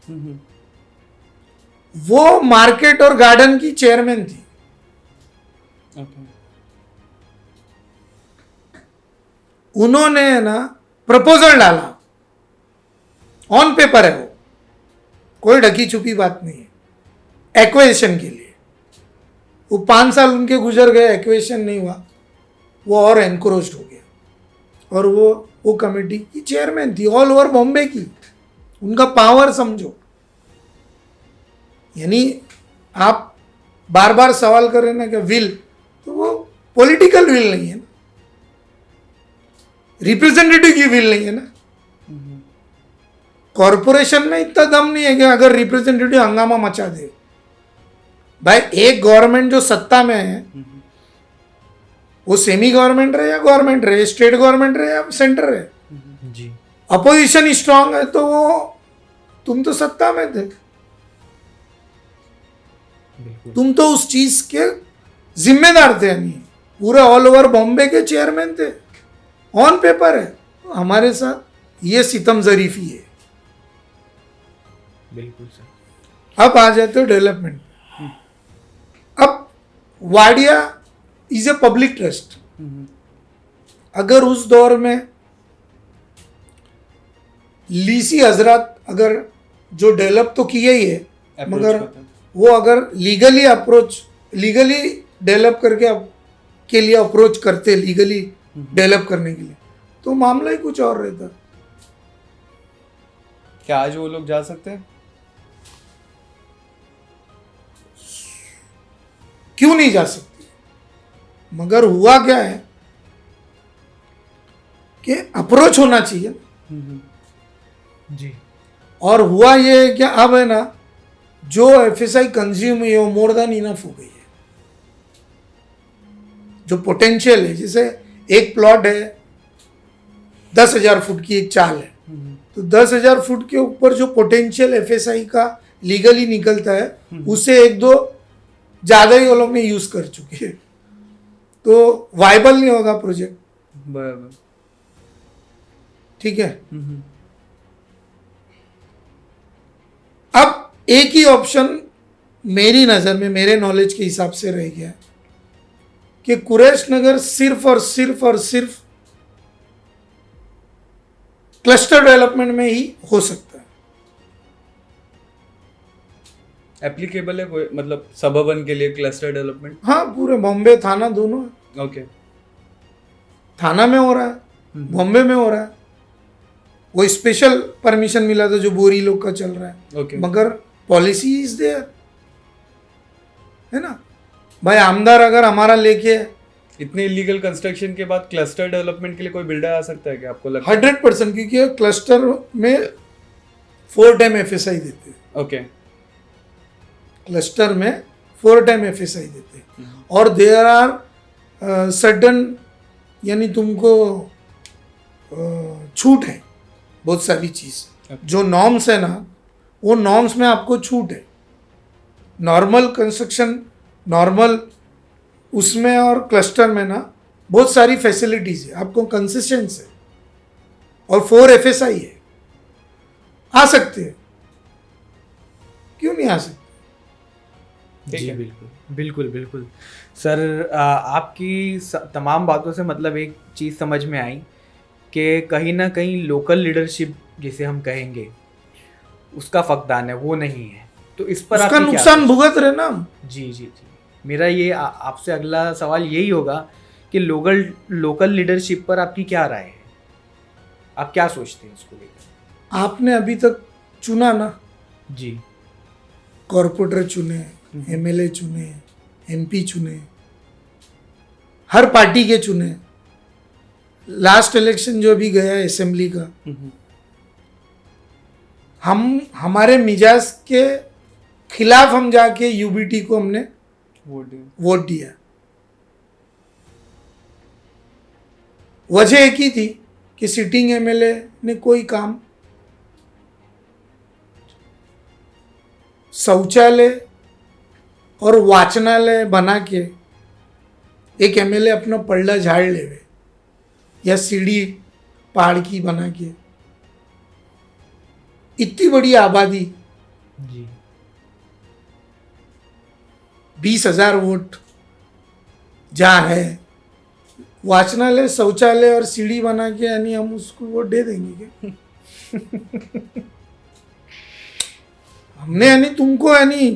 वो मार्केट और गार्डन की चेयरमैन थी। ओके उन्होंने ना प्रपोजल डाला, ऑन पेपर है वो, कोई ढकी छुपी बात नहीं है, एक्वेशन के लिए। वो 5 साल उनके गुजर गए, एक्वेशन नहीं हुआ, वो और एनक्रोच्ड हो गया। और वो कमेटी की चेयरमैन थी ऑल ओवर बॉम्बे की। उनका पावर समझो, यानी आप बार बार सवाल कर रहे हैं ना कि विल, तो वो पॉलिटिकल विल नहीं है ना, रिप्रेजेंटेटिव की विल नहीं है ना। कॉरपोरेशन में इतना दम नहीं है कि अगर रिप्रेजेंटेटिव हंगामा मचा दे। भाई एक गवर्नमेंट जो सत्ता में है वो सेमी गवर्नमेंट रहे या गवर्नमेंट रहे, स्टेट गवर्नमेंट रहे या सेंटर रहे, जी अपोजिशन स्ट्रांग है तो वो, तुम तो सत्ता में थे, बिल्कुल तुम तो उस चीज के जिम्मेदार थे। यानी पूरा ऑल ओवर बॉम्बे के चेयरमैन थे, ऑन पेपर है। हमारे साथ ये सितम जरीफी है। बिल्कुल सर। अब आ जाते हो डेवलपमेंट। अब Wadia is a public trust. अगर उस दौर में लीसी हजरत अगर जो डेवलप तो किए ही है, मगर वो अगर लीगली डेवलप करके अब के लिए अप्रोच करते लीगली डेवलप करने के लिए, तो मामला ही कुछ और रहता। क्या आज वो लोग जा सकते हैं? क्यों नहीं जा सकते? मगर हुआ क्या है कि अप्रोच होना चाहिए, जी और हुआ ये है कि अब है ना जो एफएसआई कंज्यूम है वो मोर देन इनफ हो गई है। जो पोटेंशियल है, जैसे एक प्लॉट है 10,000 फुट की एक चाल है, तो 10,000 फुट के ऊपर जो पोटेंशियल एफएसआई का लीगली निकलता है उससे एक दो ज़्यादा ही वो लोग ने यूज़ कर चुके हैं, तो वाइबल नहीं होगा प्रोजेक्ट। बराबर। ठीक है। अब एक ही ऑप्शन मेरी नज़र में, मेरे नॉलेज के हिसाब से रह गया कि कुरैश नगर सिर्फ और सिर्फ क्लस्टर डेवलपमेंट में ही हो सकता है। एप्लीकेबल है कोई, मतलब सबर्बन के लिए क्लस्टर डेवलपमेंट? हाँ, पूरे बॉम्बे थाना दोनों है। ओके। थाना में हो रहा है, बॉम्बे में हो रहा है। वो स्पेशल परमिशन मिला था जो बोरी लोग का चल रहा है, ओके। मगर पॉलिसी इज देयर, है ना भाई। आमदार अगर हमारा लेके इतने इलीगल कंस्ट्रक्शन के बाद क्लस्टर डेवलपमेंट के लिए कोई बिल्डर आ सकता है क्या, आपको लगता है? 100%, क्योंकि क्लस्टर में 4 टाइम एफएसआई देते हैं। ओके। क्लस्टर में 4 टाइम एफएसआई देते हैं, और देयर आर सडन, यानी तुमको छूट है बहुत सारी चीज़। जो नॉर्म्स है ना, वो नॉर्म्स में आपको छूट है। नॉर्मल कंस्ट्रक्शन, नॉर्मल उसमें और क्लस्टर में ना बहुत सारी फैसिलिटीज़ है, आपको कंसिस्टेंस है, और 4 एफएसआई है। आ सकते हैं, क्यों नहीं आ सकते? जी बिल्कुल बिल्कुल बिल्कुल सर, आपकी तमाम बातों से मतलब एक चीज़ समझ में आई कि कहीं ना कहीं लोकल लीडरशिप जिसे हम कहेंगे उसका फकदान है, वो नहीं है। तो इस पर उसका आपकी क्या नुकसान भुगत रहे ना हम। जी जी जी, मेरा ये आपसे अगला सवाल यही होगा कि लोकल लीडरशिप पर आपकी क्या राय है, आप क्या सोचते हैं इसको लेकर? आपने अभी तक चुना ना, जी, कॉरपोरेटर चुने, एमएलए चुने, एमपी चुने, हर पार्टी के चुने। लास्ट इलेक्शन जो भी गया असेंबली का, हमारे मिजाज के खिलाफ हम जाके यूबीटी को हमने वोट दिया। वजह एक ही थी कि सिटिंग एमएलए ने कोई काम, शौचालय और वाचनालय बना के एक एमएलए अपना पल्ला झाड़ लेवे, या सीढ़ी पहाड़ की बना के, इतनी बड़ी आबादी, जी 20,000 वोट जहाँ है, वाचनालय, शौचालय और सीढ़ी बना के, यानी हम उसको वोट दे देंगे क्या? हमने यानी तुमको यानी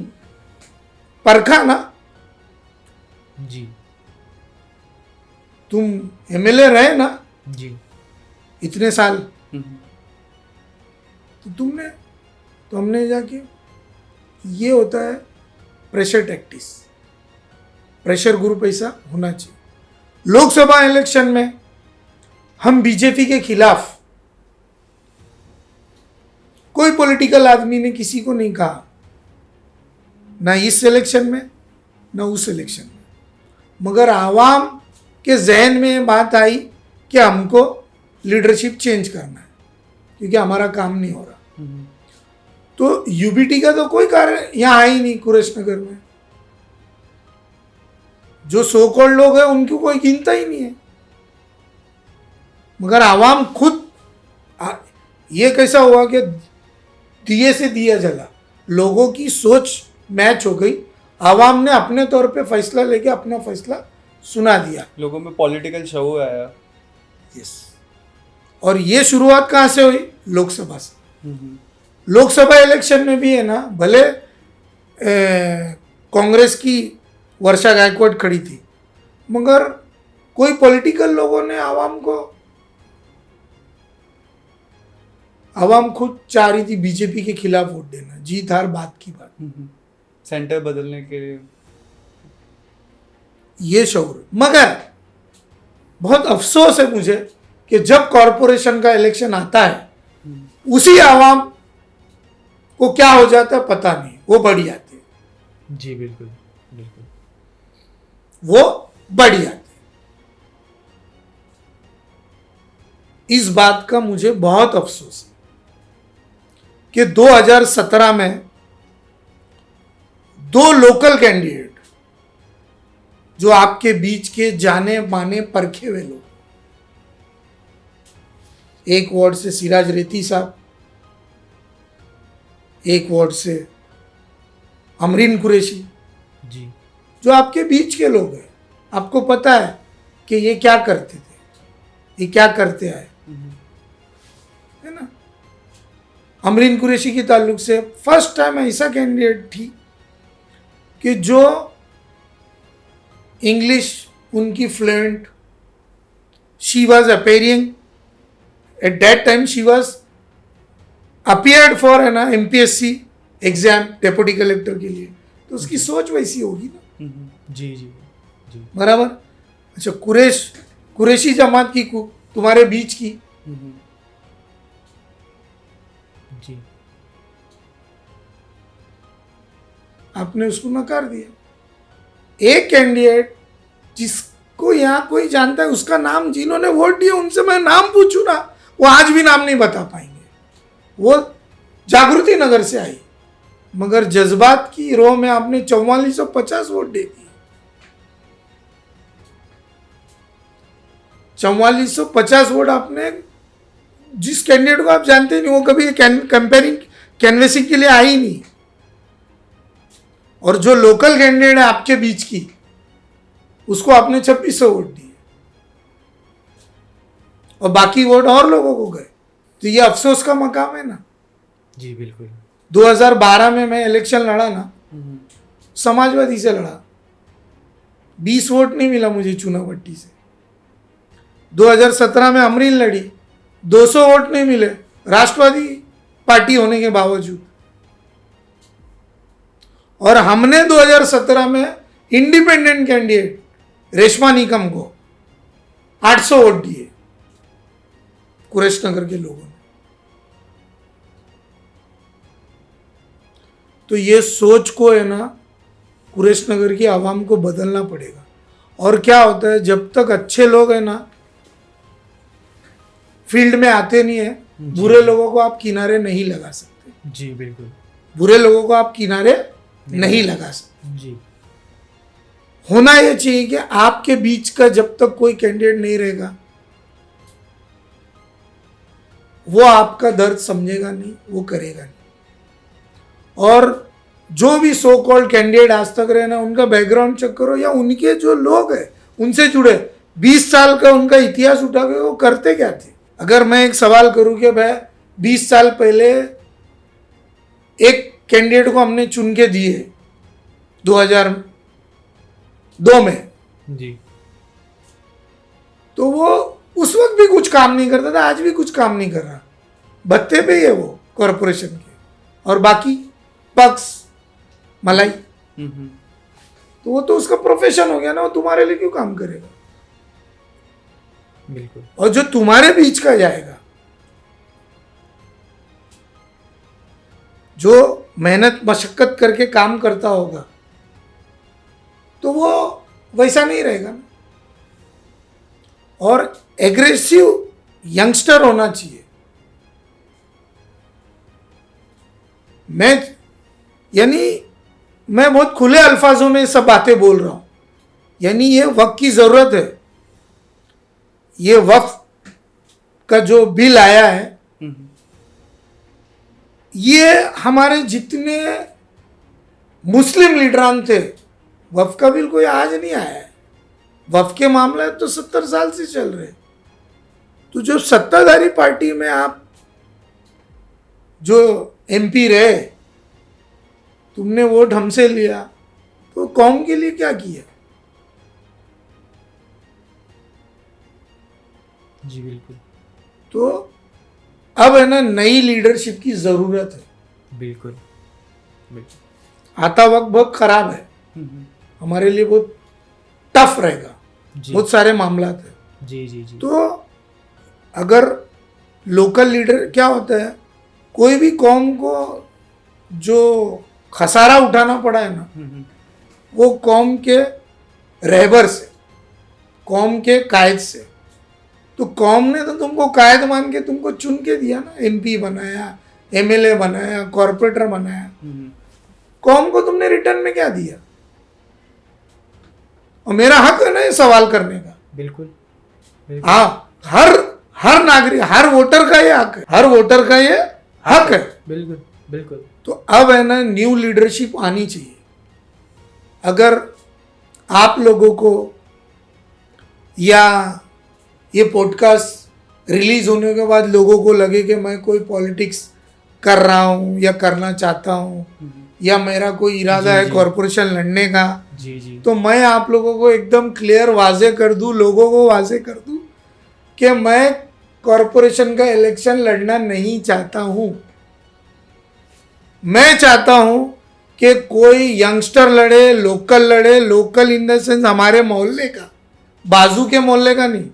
परखा ना, जी तुम एमएलए रहे ना जी, इतने साल, तो हमने जाके, ये होता है प्रेशर टैक्टिस, प्रेशर ग्रुप ऐसा होना चाहिए। लोकसभा इलेक्शन में हम बीजेपी के खिलाफ, कोई पॉलिटिकल आदमी ने किसी को नहीं कहा, ना इस इलेक्शन में ना उस इलेक्शन में, मगर आवाम के जहन में ये बात आई कि हमको लीडरशिप चेंज करना है क्योंकि हमारा काम नहीं हो रहा। तो यूबीटी का तो कोई कार्य यहाँ ही नहीं कुरैश नगर में, जो सो कॉल्ड लोग हैं उनको कोई गिनता ही नहीं है, मगर आवाम खुद, ये कैसा हुआ कि दिए से दिया जला, लोगों की सोच मैच हो गई, आवाम ने अपने तौर पे फैसला लेके अपना फैसला सुना दिया, लोगों में पॉलिटिकल शऊर आया। यस। और ये शुरुआत कहाँ से हुई? लोकसभा से। लोकसभा इलेक्शन में भी है ना, भले कांग्रेस की वर्षा गायकवाड खड़ी थी, मगर कोई पॉलिटिकल लोगों ने आवाम खुद चाह रही थी बीजेपी के खिलाफ वोट देना, जीत हार बात की बात, सेंटर बदलने के लिए। ये शौर। मगर बहुत अफसोस है मुझे कि जब कॉरपोरेशन का इलेक्शन आता है उसी आवाम को क्या हो जाता है पता नहीं, वो बढ़ जाते हैं, जी बिल्कुल बिल्कुल। वो बढ़ जाते हैं। इस बात का मुझे बहुत अफसोस है कि 2017 में दो लोकल कैंडिडेट जो आपके बीच के जाने माने परखे हुए लोग, एक वार्ड से सिराज रेती साहब, एक वार्ड से अमरीन कुरैशी, जी जो आपके बीच के लोग हैं, आपको पता है कि ये क्या करते थे, ये क्या करते आए, है ना। अमरीन कुरैशी के ताल्लुक से फर्स्ट टाइम ऐसा कैंडिडेट थी कि जो इंग्लिश उनकी fluent, she was appearing at that time, she was appeared for है ना एमपीएससी एग्जाम डेप्यूटी कलेक्टर के लिए, तो उसकी सोच वैसी होगी ना। जी जी जी बराबर। अच्छा, कुरैशी जमात की तुम्हारे बीच की, जी आपने उसको नकार दिया। एक कैंडिडेट जिसको यहाँ कोई जानता है, उसका नाम जिन्होंने वोट दिया उनसे मैं नाम पूछूं ना, वो आज भी नाम नहीं बता पाएंगे। वो जागृति नगर से आई, मगर जज्बात की रो में आपने 4450 वोट दे दिए। 4450 वोट आपने, जिस कैंडिडेट को आप जानते ही नहीं, वो कभी कंपेयरिंग कैनवेसिंग के लिए आई नहीं। और जो लोकल कैंडिडेट है आपके बीच की, उसको आपने 2600 वोट दिए और बाकी वोट और लोगों को गए। तो ये अफसोस का मकाम है ना। जी बिल्कुल। 2012 में मैं इलेक्शन लड़ा ना, समाजवादी से लड़ा, 20 वोट नहीं मिला मुझे चुनावट्टी से। 2017 में अमरीन लड़ी, 200 वोट नहीं मिले राष्ट्रवादी पार्टी होने के बावजूद। और हमने 2017 में इंडिपेंडेंट कैंडिडेट रेशमा निकम को 800 वोट दिए कुरैश नगर के लोगों ने। तो ये सोच को है ना कुरैश नगर की आवाम को बदलना पड़ेगा। और क्या होता है, जब तक अच्छे लोग हैं ना फील्ड में आते नहीं है, बुरे लोगों को आप किनारे नहीं लगा सकते। जी बिल्कुल। बुरे लोगों को आप किनारे नहीं लगा सकते। जी होना यह चाहिए कि आपके बीच का जब तक कोई कैंडिडेट नहीं रहेगा, वो आपका दर्द समझेगा नहीं, वो करेगा नहीं। और जो भी सो कॉल्ड कैंडिडेट आज तक रहे ना, उनका बैकग्राउंड चेक करो, या उनके जो लोग हैं उनसे जुड़े 20 साल का उनका इतिहास उठा के वो करते क्या थे। अगर मैं एक सवाल करूं कि भाई 20 साल पहले एक कैंडिडेट को हमने चुन के दिए 2002 में, जी तो वो उस वक्त भी कुछ काम नहीं करता था, आज भी कुछ काम नहीं कर रहा, भत्ते पे ही है वो कॉरपोरेशन के, और बाकी पक्स मलाई। तो वो तो उसका प्रोफेशन हो गया ना, वो तुम्हारे लिए क्यों काम करेगा। बिल्कुल। और जो तुम्हारे बीच का जाएगा, जो मेहनत मशक्कत करके काम करता होगा, तो वो वैसा नहीं रहेगा ना। और एग्रेसिव यंगस्टर होना चाहिए। मैं बहुत खुले अल्फाजों में सब बातें बोल रहा हूं, यानी ये वक्त की जरूरत है। ये वक्त का जो बिल आया है, ये हमारे जितने मुस्लिम लीडरान थे, वफ का बिल कोई आज नहीं आया है। वफ के मामले तो 70 साल से चल रहे। तो जो सत्ताधारी पार्टी में आप जो एमपी रहे, तुमने वोट हमसे लिया, तो कौम के लिए क्या किया। जी बिल्कुल तो अब है ना नई लीडरशिप की ज़रूरत है। बिल्कुल बिल्कुल। आता वक्त बहुत खराब है, हमारे लिए बहुत टफ रहेगा, जी बहुत सारे मामला है। जी जी जी तो अगर लोकल लीडर, क्या होता है, कोई भी कौम को जो खसारा उठाना पड़ा है ना, वो कौम के रहबर से, कौम के कायद से। तो कौम ने तो तुमको कायद मान के तुमको चुन के दिया ना, एमपी बनाया, एमएलए बनाया, कॉरपोरेटर बनाया। कौम को तुमने रिटर्न में क्या दिया? और मेरा हक है ना ये सवाल करने का। बिल्कुल हाँ, हर नागरिक, हर वोटर का ये हक है, हर वोटर का ये हक है। बिल्कुल बिल्कुल। तो अब है ना न्यू लीडरशिप आनी चाहिए। अगर आप लोगों को या ये पॉडकास्ट रिलीज होने के बाद लोगों को लगे कि मैं कोई पॉलिटिक्स कर रहा हूँ या करना चाहता हूँ या मेरा कोई इरादा है कॉरपोरेशन लड़ने का, जी जी तो मैं आप लोगों को एकदम क्लियर वाजे कर दूँ, लोगों को वाजे कर दूँ कि मैं कॉरपोरेशन का इलेक्शन लड़ना नहीं चाहता हूँ। मैं चाहता हूँ कि कोई यंगस्टर लड़े, लोकल इन द सेंस हमारे मोहल्ले का, बाजू के मोहल्ले का नहीं।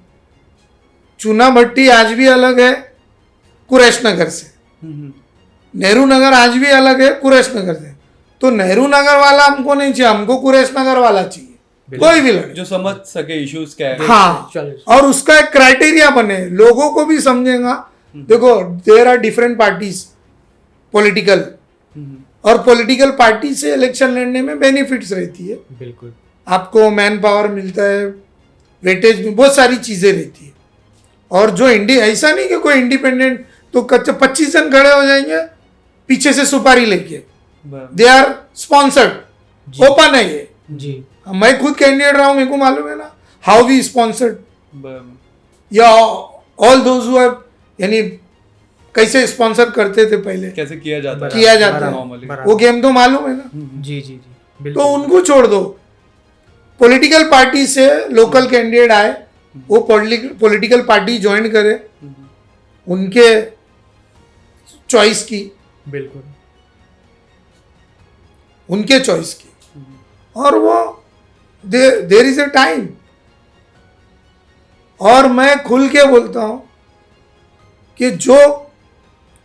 चूना भट्टी आज भी अलग है कुरैश नगर से, नेहरू नगर आज भी अलग है कुरैश नगर से। तो नेहरू नगर वाला हमको नहीं चाहिए, हमको कुरैश नगर वाला चाहिए, कोई भी लड़े जो समझ सके इश्यूज क्या है। हाँ, और उसका एक क्राइटेरिया बने, लोगों को भी समझेगा। देखो, there are different parties political, और पॉलिटिकल पार्टी से इलेक्शन लड़ने में बेनिफिट्स रहती है। बिल्कुल आपको मैन पावर मिलता है, वेटेज में बहुत सारी चीजें रहती है। और जो ऐसा नहीं कि कोई इंडिपेंडेंट तो 25 जन खड़े हो जाएंगे पीछे से सुपारी लेके, दे आर स्पॉन्सर्ड, ओपन है ये। जी मैं खुद कैंडिडेट रहा हूं, मेरे को मालूम है ना हाउ वी स्पॉन्सर्ड, या ऑल दोज हु हैव, यानी कैसे स्पॉन्सर करते थे पहले, कैसे किया जाता है नॉर्मली। वो गेम तो मालूम है ना। जी जी जी तो उनको छोड़ दो, पॉलिटिकल पार्टी से लोकल कैंडिडेट आए, वो पॉलिटिकल पार्टी ज्वाइन करे, उनके चॉइस की, बिल्कुल उनके चॉइस की, और वो देयर इज अ टाइम। और मैं खुल के बोलता हूं कि जो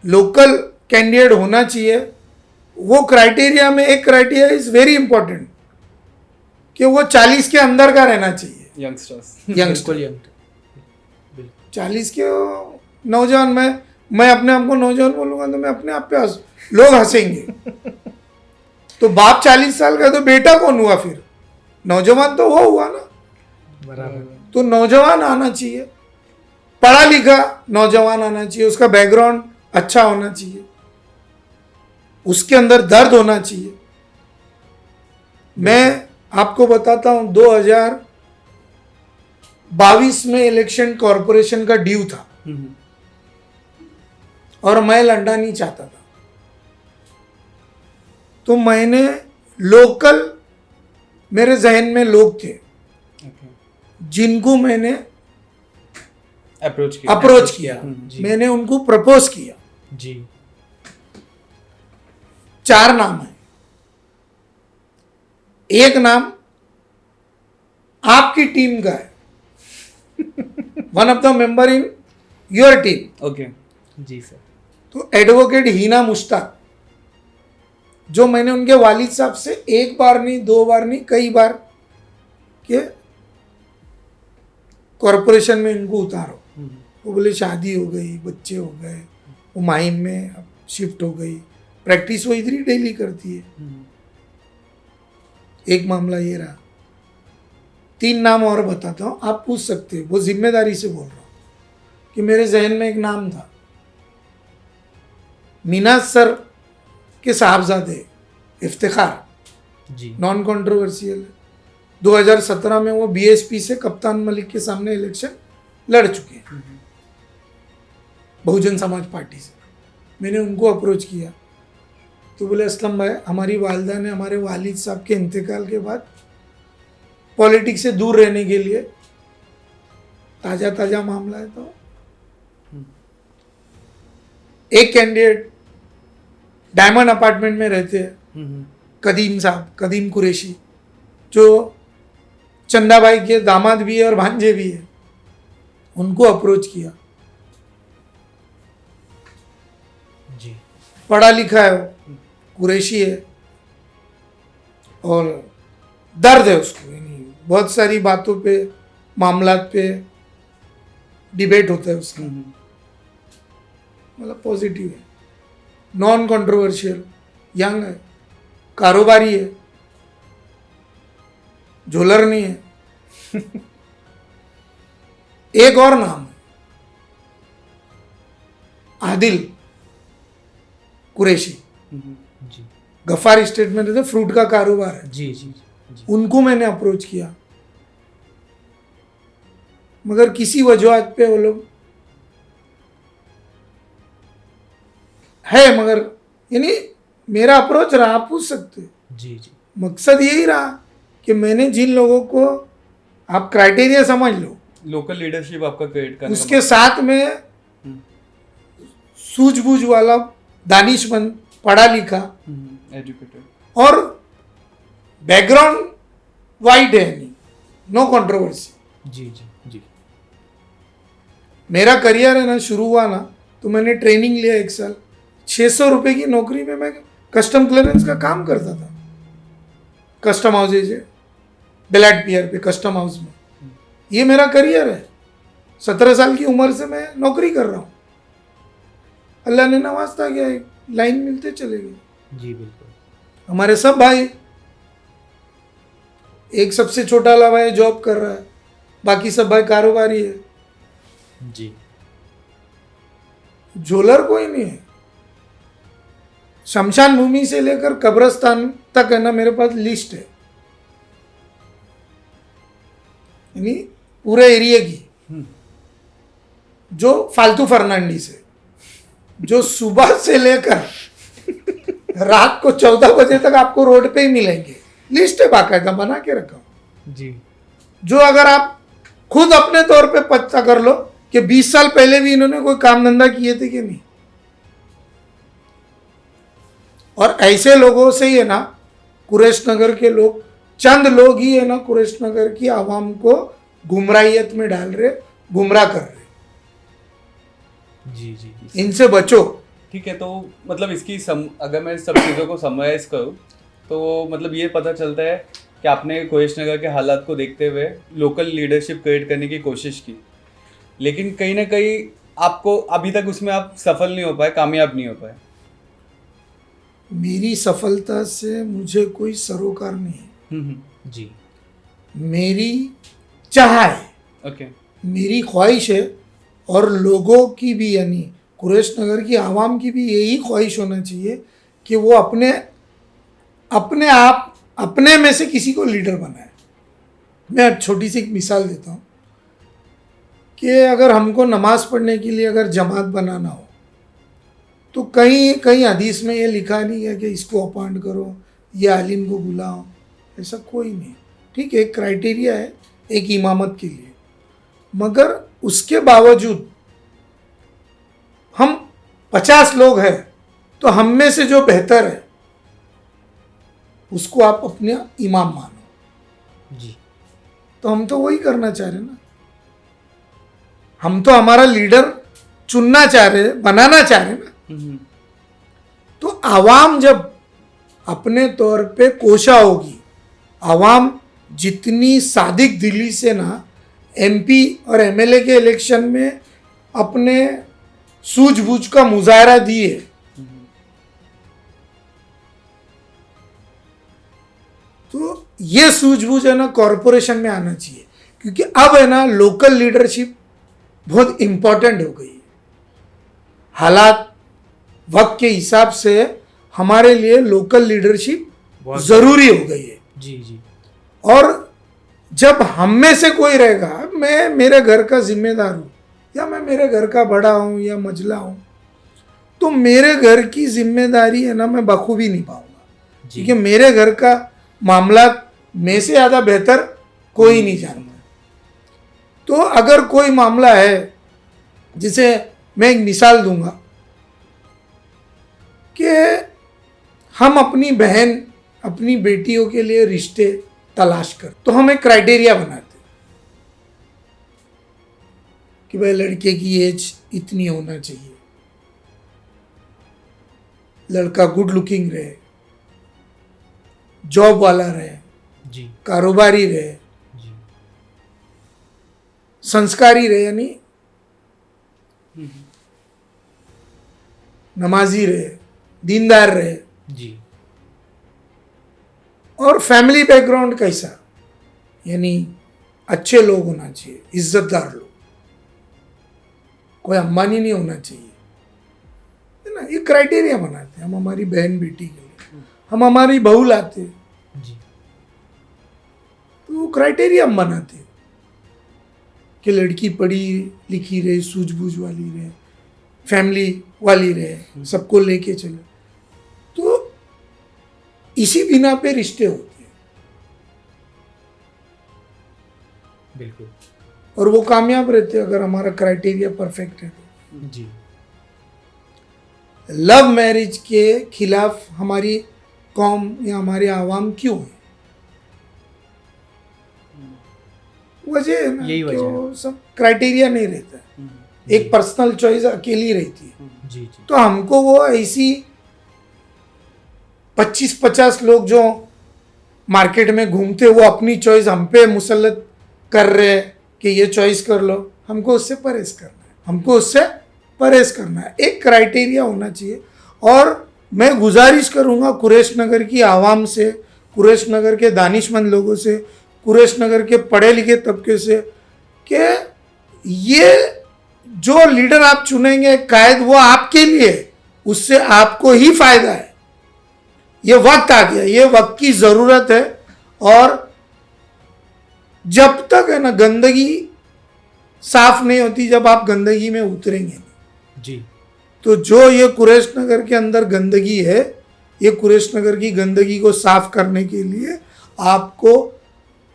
लोकल कैंडिडेट होना चाहिए, वो क्राइटेरिया में एक क्राइटेरिया इज वेरी इंपॉर्टेंट कि वो 40 के अंदर का रहना चाहिए। यंगस्टर्स बिल्कुल 40 के नौजवान, मैं अपने आप को नौजवान बोलूंगा तो मैं अपने आप पे लोग हंसेंगे। तो बाप 40 साल का, तो बेटा कौन हुआ फिर? नौजवान तो वो हुआ ना। बराबर तो नौजवान आना चाहिए, पढ़ा लिखा नौजवान आना चाहिए, उसका बैकग्राउंड अच्छा होना चाहिए, उसके अंदर दर्द होना चाहिए। मैं आपको बताता हूं, 2022 में इलेक्शन कॉरपोरेशन का ड्यू था और मैं लड़ना नहीं चाहता था। तो मैंने लोकल, मेरे जहन में लोग थे जिनको मैंने अप्रोच किया, मैंने उनको प्रपोज किया। जी 4 नाम है। एक नाम आपकी टीम का है, one of the member in your team. Okay जी सर। तो एडवोकेट हीना मुश्ताक, जो मैंने उनके वालिद साहब से 1 बार नहीं, 2 बार नहीं, कई बार के कॉरपोरेशन में इनको उतारो, वो बोले शादी हो गई, बच्चे हो गए, वो माहिम में अब शिफ्ट हो गई, प्रैक्टिस वो इधर ही डेली करती है। एक मामला ये रहा। 3 नाम और बताता हूँ, आप पूछ सकते हैं, वो जिम्मेदारी से बोल रहा हूँ कि मेरे जहन में एक नाम था, मीना सर के साहबजादे इफ्तिखार, जी नॉन कंट्रोवर्शियल। 2017 में वो बीएसपी से कप्तान मलिक के सामने इलेक्शन लड़ चुके हैं, बहुजन समाज पार्टी से। मैंने उनको अप्रोच किया तो बोले असलम भाई, हमारी वालदा ने हमारे वालिद साहब के इंतकाल के बाद पॉलिटिक्स से दूर रहने के लिए, ताज़ा मामला है, तो एक कैंडिडेट डायमंड अपार्टमेंट में रहते हैं, कदीम साहब, कदीम कुरैशी, जो चंदा भाई के दामाद भी है और भांजे भी है, उनको अप्रोच किया। जी पढ़ा लिखा है वो, कुरैशी है, और दर्द है उसको, यानी बहुत सारी बातों पे, मामलात पे डिबेट होता है उसका, मतलब पॉजिटिव है, नॉन कंट्रोवर्शियल, यंग है, कारोबारी है, झोलर नहीं है। एक और नाम है, आदिल कुरैशी, जी गफ्फार स्टेट में रहते, फ्रूट का कारोबार है। जी जी जी उनको मैंने अप्रोच किया, मगर किसी वजूहत पे वो लोग है, मगर यानी मेरा अप्रोच रहा, आप पूछ सकते हो। जी जी मकसद यही रहा कि मैंने जिन लोगों को, आप क्राइटेरिया समझ लो, लोकल लीडरशिप आपका क्रिएट करने का उसके साथ में सूझबूझ वाला, दानिशमंद, पढ़ा लिखा, एजुकेटेड, और बैकग्राउंड वाइड है, नहीं, नो कंट्रोवर्सी। जी जी जी मेरा करियर है ना, शुरू हुआ ना तो मैंने ट्रेनिंग लिया 1 साल, 600 रुपये की नौकरी में मैं कस्टम क्लियरेंस का काम करता था, कस्टम हाउसेज है, बेलाट पियर पे कस्टम हाउस में। ये मेरा करियर है, 17 साल की उम्र से मैं नौकरी कर रहा हूँ, अल्लाह ने नवाजता गया, एक लाइन मिलते चले गए। जी बिल्कुल। हमारे सब भाई, एक सबसे छोटा वाला भाई जॉब कर रहा है, बाकी सब भाई कारोबारी है, जी झोलर कोई नहीं है। शमशान भूमि से लेकर कब्रस्तान तक है ना, मेरे पास लिस्ट है, यानी पूरे एरिया की, जो फालतू फर्नांडीस है, जो सुबह से लेकर रात को 14 बजे तक आपको रोड पे ही मिलेंगे, लिस्ट है, बाकायदा बना के रखा हूं। जी जो अगर आप खुद अपने तौर पे पता कर लो कि 20 साल पहले भी इन्होंने कोई काम धंधा किए थे कि नहीं, और ऐसे लोगों से ही है ना कुरैश नगर के लोग, चंद लोग ही है ना कुरैश नगर की आवाम को गुमराहियत में डाल रहे, गुमराह कर रहे। जी जी इनसे बचो। ठीक है। तो मतलब इसकी अगर मैं सब चीज़ों को समराइज करूँ तो मतलब ये पता चलता है कि आपने कुरैश नगर के हालात को देखते हुए लोकल लीडरशिप क्रिएट करने की कोशिश की, लेकिन कहीं ना कहीं आपको अभी तक उसमें आप सफल नहीं हो पाए, कामयाब नहीं हो पाए। मेरी सफलता से मुझे कोई सरोकार नहीं है, जी मेरी चाह है, ओके, मेरी ख्वाहिश है, और लोगों की भी, यानी कुरैश नगर की आवाम की भी यही ख्वाहिश होना चाहिए कि वो अपने आप, अपने में से किसी को लीडर बनाए। मैं अब छोटी सी एक मिसाल देता हूँ कि अगर हमको नमाज पढ़ने के लिए अगर जमात बनाना हो, तो कहीं कहीं हदीस में ये लिखा नहीं है कि इसको अपॉइंट करो, ये आलिम को बुलाओ, ऐसा कोई नहीं। ठीक है, एक क्राइटेरिया है एक इमामत के लिए, मगर उसके बावजूद हम 50 लोग हैं, तो हम में से जो बेहतर है उसको आप अपने इमाम मानो। जी तो हम तो वही करना चाह रहे हैं ना, हम तो हमारा लीडर चुनना चाह रहे हैं, बनाना चाह रहे हैं ना। तो आवाम जब अपने तौर पे कोशा होगी, आवाम जितनी सादिक दिली से ना एमपी और एमएलए के इलेक्शन में अपने सूझबूझ का मुजाहरा दिए, तो ये सूझबूझ है ना कॉरपोरेशन में आना चाहिए, क्योंकि अब है ना लोकल लीडरशिप बहुत इंपॉर्टेंट हो गई है। हालात वक्त के हिसाब से हमारे लिए लोकल लीडरशिप जरूरी हो गई है। जी जी और जब हम में से कोई रहेगा, मैं मेरे घर का जिम्मेदार हूँ, या मैं मेरे घर का बड़ा हूँ या मजला हूँ, तो मेरे घर की जिम्मेदारी है ना मैं बखूबी निभाऊंगा, क्योंकि मेरे घर का मामला में से ज़्यादा बेहतर कोई नहीं जानता। तो अगर कोई मामला है जिसे मैं एक मिसाल दूंगा कि हम अपनी बहन अपनी बेटियों के लिए रिश्ते तलाश कर, तो हम एक क्राइटेरिया बनाते कि भाई लड़के की एज इतनी होना चाहिए, लड़का गुड लुकिंग रहे, जॉब वाला रहे, जी कारोबारी रहे, जी संस्कारी रहे, यानी नमाजी रहे, दीनदार रहे, जी और फैमिली बैकग्राउंड कैसा, यानी अच्छे लोग होना चाहिए, इज्जतदार लोग, कोई अंबानी नहीं होना चाहिए, है ना। ये क्राइटेरिया बनाते हैं हम हमारी बहन बेटी के लिए। हम हमारी बहू लाते हैं जी तो वो क्राइटेरिया हम बनाते हैं कि लड़की पढ़ी लिखी रहे, सूझबूझ वाली रहे, फैमिली वाली रहे, सबको लेके चले, तो इसी बिना पे रिश्ते होते हैं बिल्कुल और वो कामयाब रहते हैं अगर हमारा क्राइटेरिया परफेक्ट है तो। जी लव मैरिज के खिलाफ हमारी कौम या हमारे आवाम क्यों है? वजह है ना यही कि वजह है। वो सब क्राइटेरिया नहीं रहता है, एक पर्सनल चॉइस अकेली रहती है। जी जी तो हमको वो ऐसी 25-50 लोग जो मार्केट में घूमते वो अपनी चॉइस हम पे मुसल्लत कर रहे हैं कि ये चॉइस कर लो, हमको उससे परहेज करना है, हमको उससे परहेज करना है। एक क्राइटेरिया होना चाहिए। और मैं गुजारिश करूंगा कुरैश नगर की आवाम से, कुरैश नगर के दानिशमंद लोगों से, कुरैश नगर के पढ़े लिखे तबके से कि ये जो लीडर आप चुनेंगे कायद, वो आपके लिए, उससे आपको ही फायदा है। ये वक्त आ गया, ये वक्त की ज़रूरत है। और जब तक है ना गंदगी साफ नहीं होती, जब आप गंदगी में उतरेंगे नहीं, जी तो जो ये कुरैश नगर के अंदर गंदगी है, ये कुरैश नगर की गंदगी को साफ करने के लिए आपको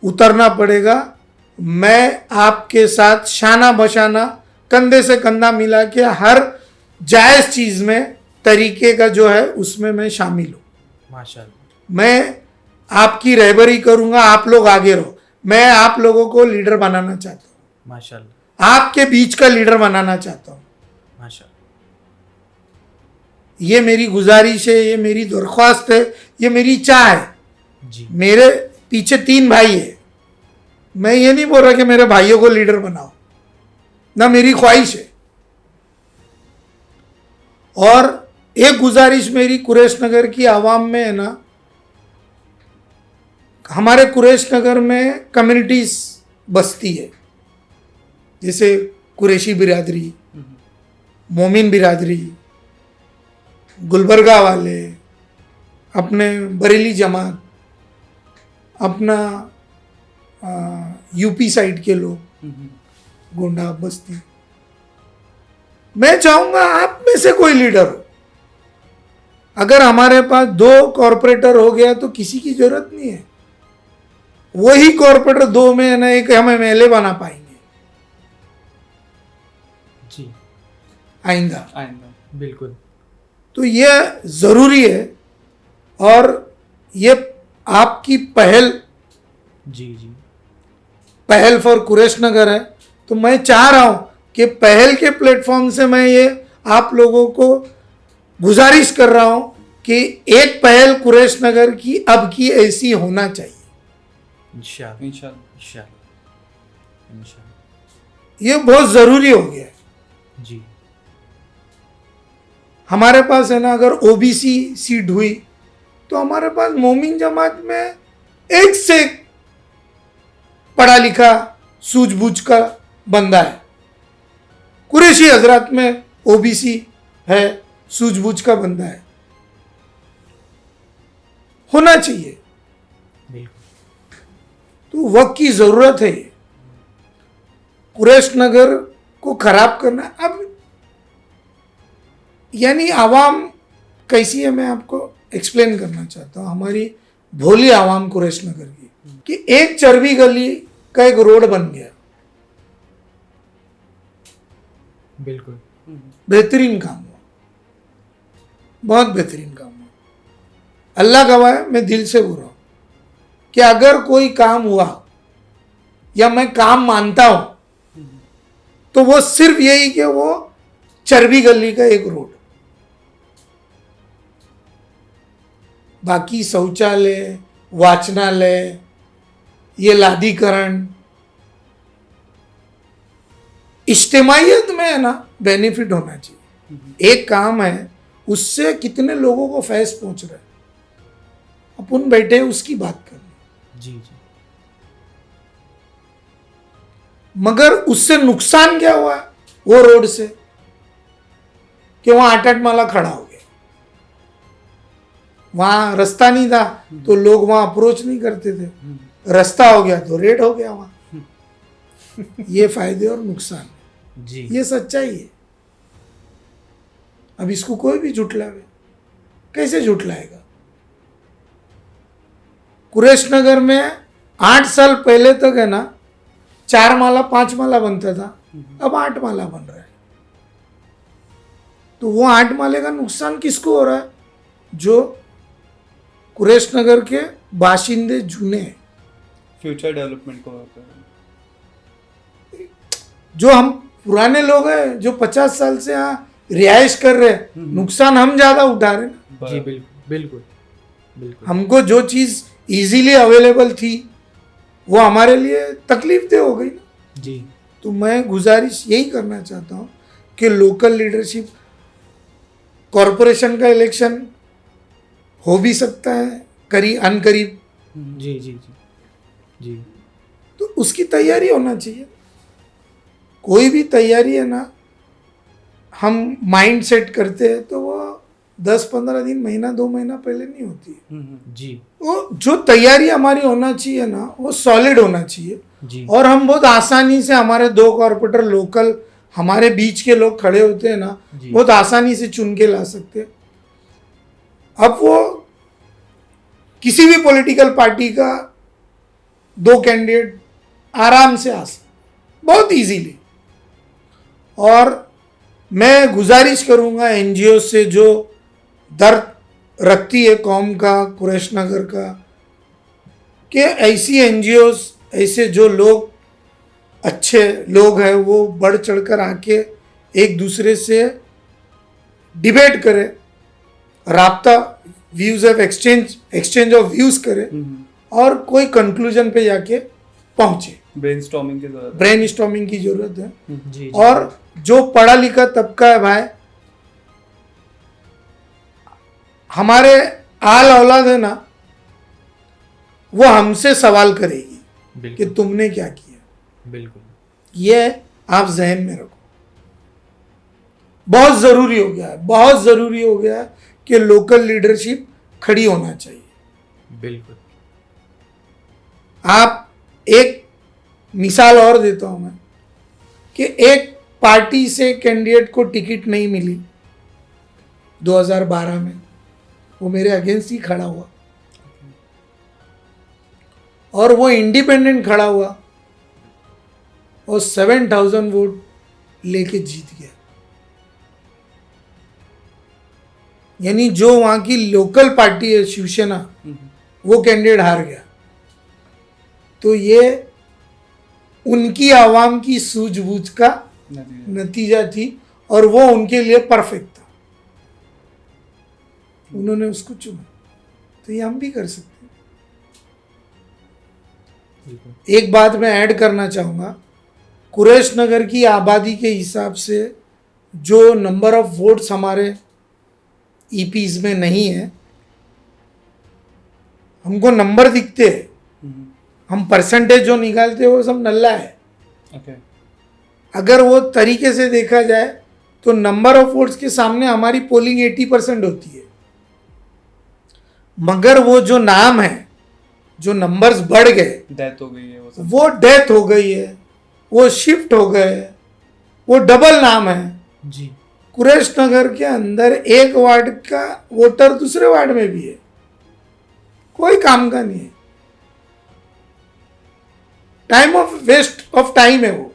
उतरना पड़ेगा। मैं आपके साथ शाना बशाना कंधे से कंधा मिला के हर जायज़ चीज़ में तरीके का जो है उसमें मैं शामिल हूँ। माशाल्लाह मैं आपकी रहबरी करूँगा, आप लोग आगे रहो। मैं आप लोगों को लीडर बनाना चाहता हूँ, माशाल्लाह आपके बीच का लीडर बनाना चाहता हूँ। माशाल्लाह ये मेरी गुजारिश है, ये मेरी दरख्वास्त है, ये मेरी चाह है। जी मेरे पीछे 3 भाई है, मैं ये नहीं बोल रहा कि मेरे भाइयों को लीडर बनाओ, ना मेरी ख्वाहिश है। और एक गुजारिश मेरी कुरैश नगर की आवाम में है ना, हमारे कुरैश नगर में कम्युनिटीज बसती है, जैसे कुरैशी बिरादरी, मोमिन बिरादरी, गुलबर्गा वाले, अपने बरेली जमात, अपना यूपी साइड के लोग, गोंडा बस्ती। मैं चाहूँगा आप में से कोई लीडर हो। अगर हमारे पास 2 कॉरपोरेटर हो गया तो किसी की जरूरत नहीं है, वही कॉरपोरेटर 2 में है ना एक हम एमएलए बना पाएंगे जी आइंदा। आइंदा बिल्कुल तो ये ज़रूरी है और ये आपकी जी जी पहल फॉर कुरैश नगर है। तो मैं चाह रहा हूँ कि पहल के प्लेटफॉर्म से मैं ये आप लोगों को गुजारिश कर रहा हूँ कि एक पहल कुरैश नगर की अब की ऐसी होना चाहिए। इंशाल्लाह इंशाल्लाह इंशाल्लाह इंशाल्लाह ये बहुत ज़रूरी हो गया है। जी हमारे पास है ना अगर ओबीसी सीट हुई तो हमारे पास मोमिन जमात में एक से एक पढ़ा लिखा सूझबूझ का बंदा है। कुरैशी हजरात में ओबीसी है, सूझबूझ का बंदा है, होना चाहिए। बिल्कुल तो वक्त की ज़रूरत है। कुरैश नगर को खराब करना अब यानी आवाम कैसी है, मैं आपको एक्सप्लेन करना चाहता हूँ। हमारी भोली आवाम कुरैश नगर की कि एक चरबी गली का एक रोड बन गया, बिल्कुल बेहतरीन काम हुआ, बहुत बेहतरीन काम हुआ। अल्लाह गवाह है, मैं दिल से बोल रहा हूँ कि अगर कोई काम हुआ या मैं काम मानता हूं तो वो सिर्फ यही कि वो चरबी गली का एक रोड, बाकी शौचालय, वाचनालय, ये लादीकरण, इज्तिमाइयत में है ना बेनिफिट होना चाहिए। एक काम है, उससे कितने लोगों को फैज पहुंच रहा है, अपन बैठे उसकी बात कर रहे हैं। जी जी मगर उससे नुकसान क्या हुआ वो रोड से, कि वहां 8-8 माला खड़ा हो गया, वहां रास्ता नहीं था तो लोग वहां अप्रोच नहीं करते थे, रास्ता हो गया तो रेड हो गया वहां। ये फायदे और नुकसान, जी ये सच्चाई है। अब इसको कोई भी झुटलावे, कैसे झुटलाएगा? कुरैश नगर में 8 साल पहले तक है ना 4 माला 5 माला बनता था, अब 8 माला बन रहा है। तो वो 8 माले का नुकसान किसको हो रहा है? जो कुरैश नगर के बाशिंदे जूने हैं, फ्यूचर डेवलपमेंट को होता है। जो हम पुराने लोग हैं जो 50 साल से यहाँ रिहाइश कर रहे हैं, नुकसान हम ज्यादा उठा रहे हैं ना। जी बिल्कुल बिल्कुल बिल्कुल। हमको जो चीज इजीली अवेलेबल थी वो हमारे लिए तकलीफ दे हो गई ना। जी तो मैं गुजारिश यही करना चाहता हूँ कि लोकल लीडरशिप, कॉरपोरेशन का इलेक्शन हो भी सकता है अनकरीब, जी जी जी जी तो उसकी तैयारी होना चाहिए। कोई भी तैयारी है ना, हम माइंड सेट करते हैं तो वो 10-15 दिन, महीना 2 महीना पहले नहीं होती है। जी वो जो तैयारी हमारी होना चाहिए ना, वो सॉलिड होना चाहिए। जी और हम बहुत आसानी से, हमारे 2 कॉर्पोरेटर लोकल हमारे बीच के लोग खड़े होते हैं ना, जी। बहुत आसानी से चुन के ला सकते हैं। अब वो किसी भी पॉलिटिकल पार्टी का 2 कैंडिडेट आराम से आ सकते, बहुत इजीली। और मैं गुजारिश करूंगा एनजीओ से जो दर्द रखती है कौम का, कुरैश नगर का, कि ऐसी एनजीओ, ऐसे जो लोग अच्छे लोग हैं वो बढ़ चढ़कर आके एक दूसरे से डिबेट करें, राब्ता, views of exchange of views करें और कोई कंक्लूजन पे जाके पहुंचे। ब्रेनस्टॉर्मिंग की जरूरत है। ब्रेनस्टॉर्मिंग की जरूरत है। जी और जो पढ़ा लिखा तबका है भाई, हमारे आल औलाद है ना, वो हमसे सवाल करेगी कि बिल्कुल तुमने क्या किया। बिल्कुल ये आप जहन में रखो। बहुत जरूरी हो गया है, बहुत जरूरी हो गया है कि लोकल लीडरशिप खड़ी होना चाहिए। बिल्कुल। आप एक मिसाल और देता हूं मैं कि एक पार्टी से कैंडिडेट को टिकट नहीं मिली 2012 में, वो मेरे अगेंस्ट ही खड़ा हुआ और वो इंडिपेंडेंट खड़ा हुआ और 7,000 वोट लेके जीत गया। यानी जो वहां की लोकल पार्टी है शिवसेना, वो कैंडिडेट हार गया। तो ये उनकी आवाम की सूझबूझ का नतीजा थी और वो उनके लिए परफेक्ट था, उन्होंने उसको चुना। तो ये हम भी कर सकते हैं। बिल्कुल। एक बात मैं ऐड करना चाहूँगा, कुरैश नगर की आबादी के हिसाब से जो नंबर ऑफ वोट्स हमारे ईपीज में नहीं है, हमको नंबर दिखते हैं, हम परसेंटेज जो निकालते हैं वो सब नल्ला है। ओके। अगर वो तरीके से देखा जाए तो नंबर ऑफ वोट्स के सामने हमारी पोलिंग 80% होती है, मगर वो जो नाम है, जो नंबर्स बढ़ गए, डेथ हो गई है वो सब। वो डेथ हो गई है, वो शिफ्ट हो गए, वो डबल नाम है। जी कुरैश नगर के अंदर एक वार्ड का वोटर दूसरे वार्ड में भी है, कोई काम का नहीं है, time of waste of time है वो।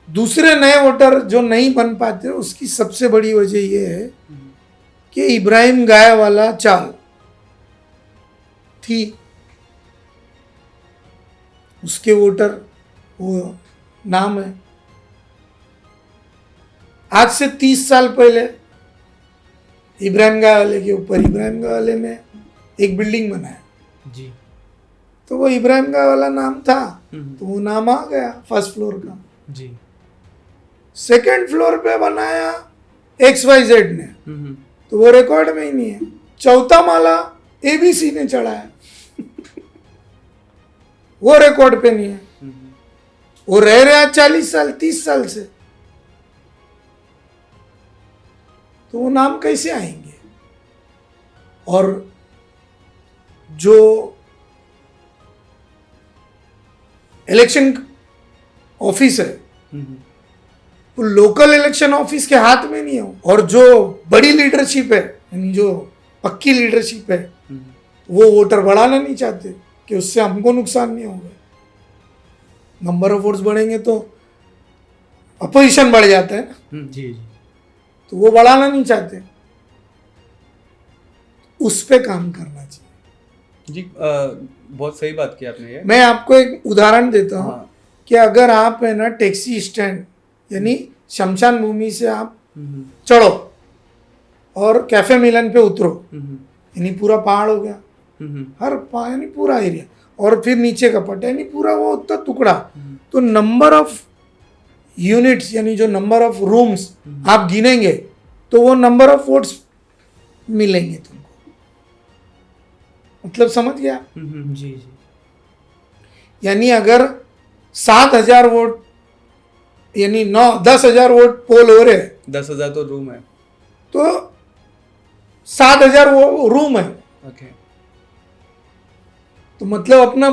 दूसरे नए वोटर जो नहीं बन पाते उसकी सबसे बड़ी वजह ये है कि इब्राहिम गाय वाला चाल थी, उसके वोटर वो नाम है। आज से 30 साल पहले इब्राहिम गाय वाले के ऊपर इब्राहिम गाय वाले ने एक बिल्डिंग बनाया, जी तो वो इब्राहिम गाय वाला नाम था, तो वो नाम आ गया फर्स्ट फ्लोर का। जी सेकंड फ्लोर पे बनाया XYZ ने, तो वो रिकॉर्ड में ही नहीं है। चौथा माला ABC ने चढ़ाया, वो रिकॉर्ड पे नहीं है। वो रह रहा 40 साल 30 साल से, तो वो नाम कैसे आएंगे? और जो इलेक्शन ऑफिस है वो लोकल इलेक्शन ऑफिस के हाथ में नहीं है, और जो बड़ी लीडरशिप है यानी जो पक्की लीडरशिप है वो वोटर बढ़ाना नहीं चाहते कि उससे हमको नुकसान नहीं होगा। नंबर ऑफ वोट्स बढ़ेंगे तो अपोजिशन बढ़ जाता है ना, जी जी तो वो बढ़ाना नहीं चाहते। उस पे काम करना चाहिए। जी बहुत सही बात की आपने ये। मैं आपको एक उदाहरण देता हूँ हाँ। कि अगर आप है ना टैक्सी स्टैंड यानी शमशान भूमि से आप चढ़ो और कैफे मिलन पे उतरो, यानी पूरा पहाड़ हो गया, हर पहाड़ यानी पूरा एरिया, और फिर नीचे का पट्टा यानी पूरा वो उतना टुकड़ा, तो नंबर ऑफ यूनिट्स यानी जो नंबर ऑफ रूम्स आप गिनेंगे तो वो नंबर ऑफ वोट्स मिलेंगे तुमको। मतलब समझ गया? जी जी यानी अगर 7,000 वोट यानी 10,000 वोट पोल हो रहे 10,000 तो रूम है। तो 7,000 वो रूम है, ओके। तो मतलब अपना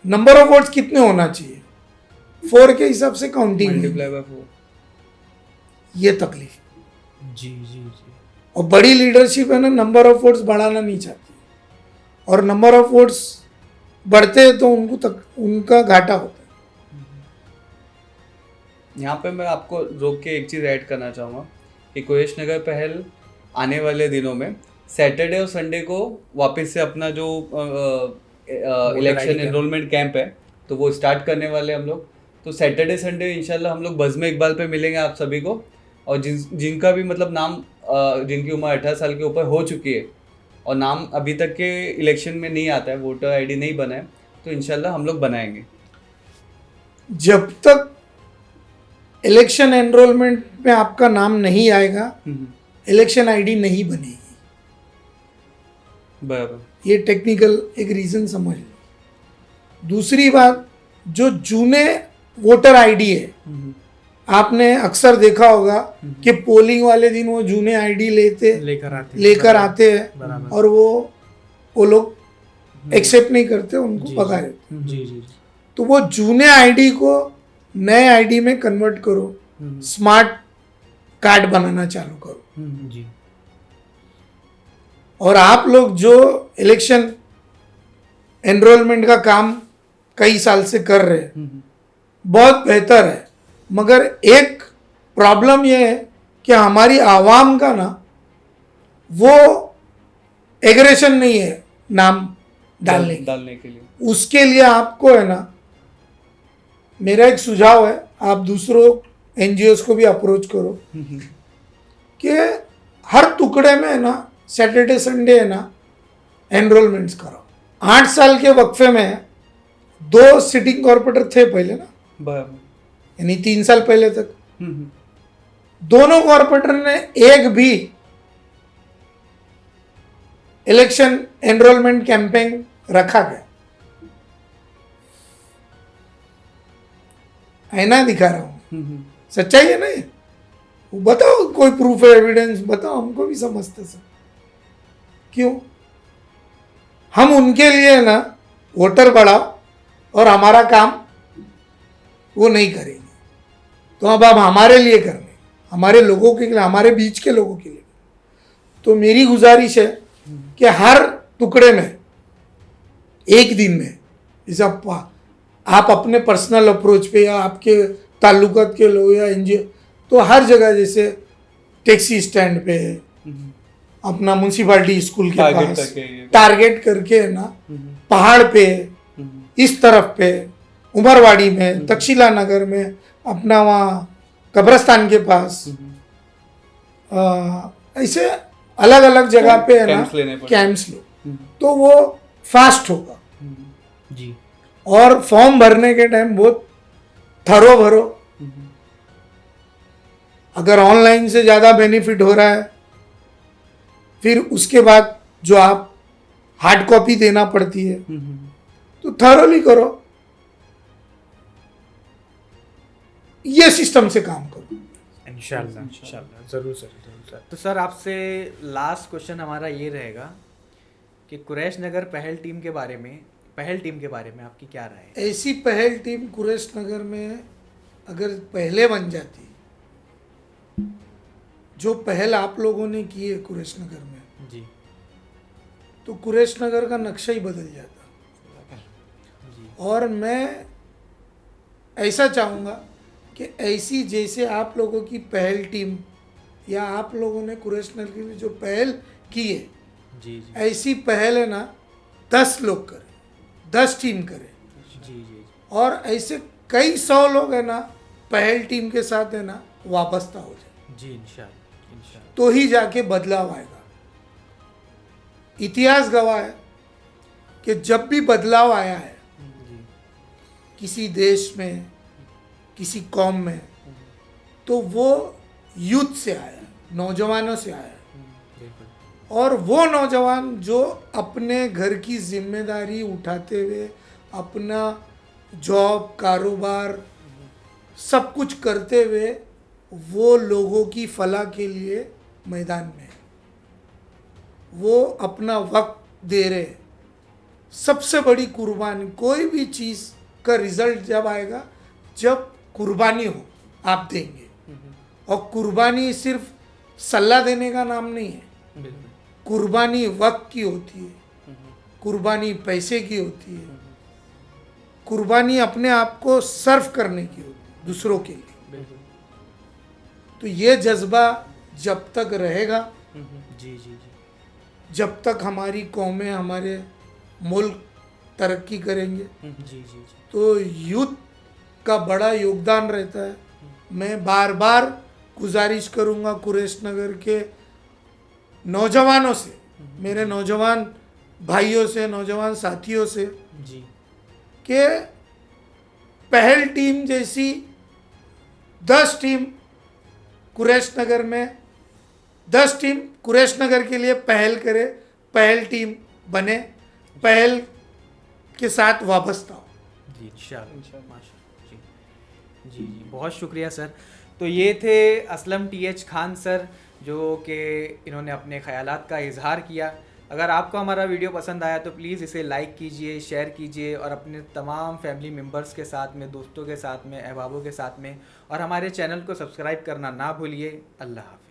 नंबर ऑफ वोट्स कितने होना चाहिए 4 के हिसाब से काउंटिंग मल्टीप्लाई बाय 4। ये तकलीफ। जी जी जी और बड़ी लीडरशिप है ना नंबर ऑफ वोट्स बढ़ाना नहीं चाहती, और नंबर ऑफ वोट्स बढ़ते हैं तो उनका घाटा होता है। यहाँ पे मैं आपको रोक के एक चीज़ ऐड करना चाहूँगा कि कुरेश नगर पहल आने वाले दिनों में सैटरडे और संडे को वापस से अपना जो इलेक्शन ID एनरोलमेंट कैंप है तो वो स्टार्ट करने वाले हम लोग। तो सैटरडे संडे इंशाल्लाह हम लोग बज़्म इकबाल पे मिलेंगे आप सभी को, और जिनका भी मतलब नाम जिनकी उम्र 18 साल के ऊपर हो चुकी है और नाम अभी तक के इलेक्शन में नहीं आता है, वोटर आईडी नहीं बना है, तो इंशाल्लाह हम लोग बनाएंगे। जब तक इलेक्शन एनरोलमेंट में आपका नाम नहीं आएगा इलेक्शन आईडी नहीं बनेगी। बराबर। ये टेक्निकल एक रीजन समझ लो। दूसरी बात, जो जूने वोटर आईडी है, आपने अक्सर देखा होगा कि पोलिंग वाले दिन वो जूने आईडी लेकर आते हैं बराबर। और वो लोग एक्सेप्ट नहीं करते, उनको भगा देते। जी जी तो वो जूने आईडी को नए आईडी में कन्वर्ट करो, स्मार्ट कार्ड बनाना चालू करो। जी और आप लोग जो इलेक्शन एनरोलमेंट का काम कई साल से कर रहे हैं बहुत बेहतर है, मगर एक प्रॉब्लम यह है कि हमारी आवाम का ना वो एग्रेशन नहीं है नाम डालने के लिए। उसके लिए आपको है ना, मेरा एक सुझाव है, आप दूसरों NGOs को भी अप्रोच करो कि हर टुकड़े में है ना सैटरडे संडे है ना एनरोलमेंट्स करो। 8 साल के वक्फे में 2 सिटिंग कॉर्पोरेटर थे पहले ना, बराबर। यानी 3 साल पहले तक दोनों कॉर्पोरेटर ने एक भी इलेक्शन एनरोलमेंट कैंपेन रखा गया है ना, दिखा रहा हूं, सच्चाई है ना ये? वो बताओ, कोई प्रूफ है, एविडेंस बताओ, हमको भी समझते सब। क्यों? हम उनके लिए ना वोटर बढ़ाओ और हमारा काम वो नहीं करेंगे, तो अब आप हमारे लिए करने, हमारे लोगों के लिए, हमारे बीच के लोगों के लिए। तो मेरी गुजारिश है कि हर टुकड़े में एक दिन में, जैसे आप अपने पर्सनल अप्रोच पे या आपके ताल्लुकात के लोग या एनजीओ, तो हर जगह जैसे टैक्सी स्टैंड पे, अपना म्यूनसिपालिटी स्कूल के टारगेट पास करके टारगेट करके है ना, पहाड़ पे, इस तरफ पे, उमरवाड़ी में, तक्षशिला नगर में, अपना वहाँ कब्रस्तान के पास, ऐसे अलग अलग जगह पे है ना कैंप्स लेने पड़ते कैंप्स लो, तो वो फास्ट होगा। जी और फॉर्म भरने के टाइम बहुत थरो भरो। अगर ऑनलाइन से ज़्यादा बेनिफिट हो रहा है, फिर उसके बाद जो आप हार्ड कॉपी देना पड़ती है, तो थरोली करो, ये सिस्टम से काम करो। इंशाल्लाह इंशाल्लाह, ज़रूर सर ज़रूर सर। तो सर आपसे लास्ट क्वेश्चन हमारा ये रहेगा कि कुरैश नगर पहल टीम के बारे में आपकी क्या राय है? ऐसी पहल टीम कुरैश नगर में अगर पहले बन जाती, जो पहल आप लोगों ने की है कुरैश नगर में, जी तो कुरैश नगर का नक्शा ही बदल जाता। जी और मैं ऐसा चाहूँगा कि ऐसी जैसे आप लोगों की पहल टीम या आप लोगों ने कुरैश नगर के लिए जो पहल की है, जी जी ऐसी पहल है ना 10 लोग करें, 10 टीम करें, जी जी और ऐसे कई 100 लोग है ना पहल टीम के साथ है ना वाबस्ता हो जाए, जी इंशाल्लाह तो ही जाके बदलाव आएगा। इतिहास गवाह है कि जब भी बदलाव आया है जी किसी देश में, किसी कौम में, तो वो यूथ से आया है, नौजवानों से आया है। बिल्कुल और वो नौजवान जो अपने घर की जिम्मेदारी उठाते हुए अपना जॉब, कारोबार सब कुछ करते हुए वो लोगों की फलाह के लिए मैदान में है, वो अपना वक्त दे रहे। सबसे बड़ी कुर्बानी, कोई भी चीज़ का रिजल्ट जब आएगा जब कुर्बानी हो, आप देंगे। और कुर्बानी सिर्फ सल्ला देने का नाम नहीं है, बिल्कुल कुर्बानी वक्त की होती है, कुर्बानी पैसे की होती है, कुर्बानी अपने आप को सर्व करने की होती है दूसरों के लिए। बिल्कुल तो ये जज्बा जब तक रहेगा, जी जी जी जब तक हमारी कौमें, हमारे मुल्क तरक्की करेंगे, जी जी तो यूथ का बड़ा योगदान रहता है। मैं बार बार गुजारिश करूंगा कुरैश नगर के नौजवानों से, मेरे नौजवान भाइयों से, नौजवान साथियों से, जी कि पहल टीम जैसी 10 टीम कुरैश नगर में, 10 टीम कुरैश नगर के लिए पहल करे, पहल टीम बने, पहल के साथ वाबस्ता हो। जी इंशाल्लाह माशाल्लाह जी जी जी बहुत शुक्रिया सर। तो ये थे असलम TH खान सर, जो कि इन्होंने अपने ख़यालात का इजहार किया। अगर आपको हमारा वीडियो पसंद आया तो प्लीज़ इसे लाइक कीजिए, शेयर कीजिए और अपने तमाम फैमिली मेम्बर्स के साथ में, दोस्तों के साथ में, अहबाबों के साथ में, और हमारे चैनल को सब्सक्राइब करना ना भूलिए। अल्लाह हाफ़िज़।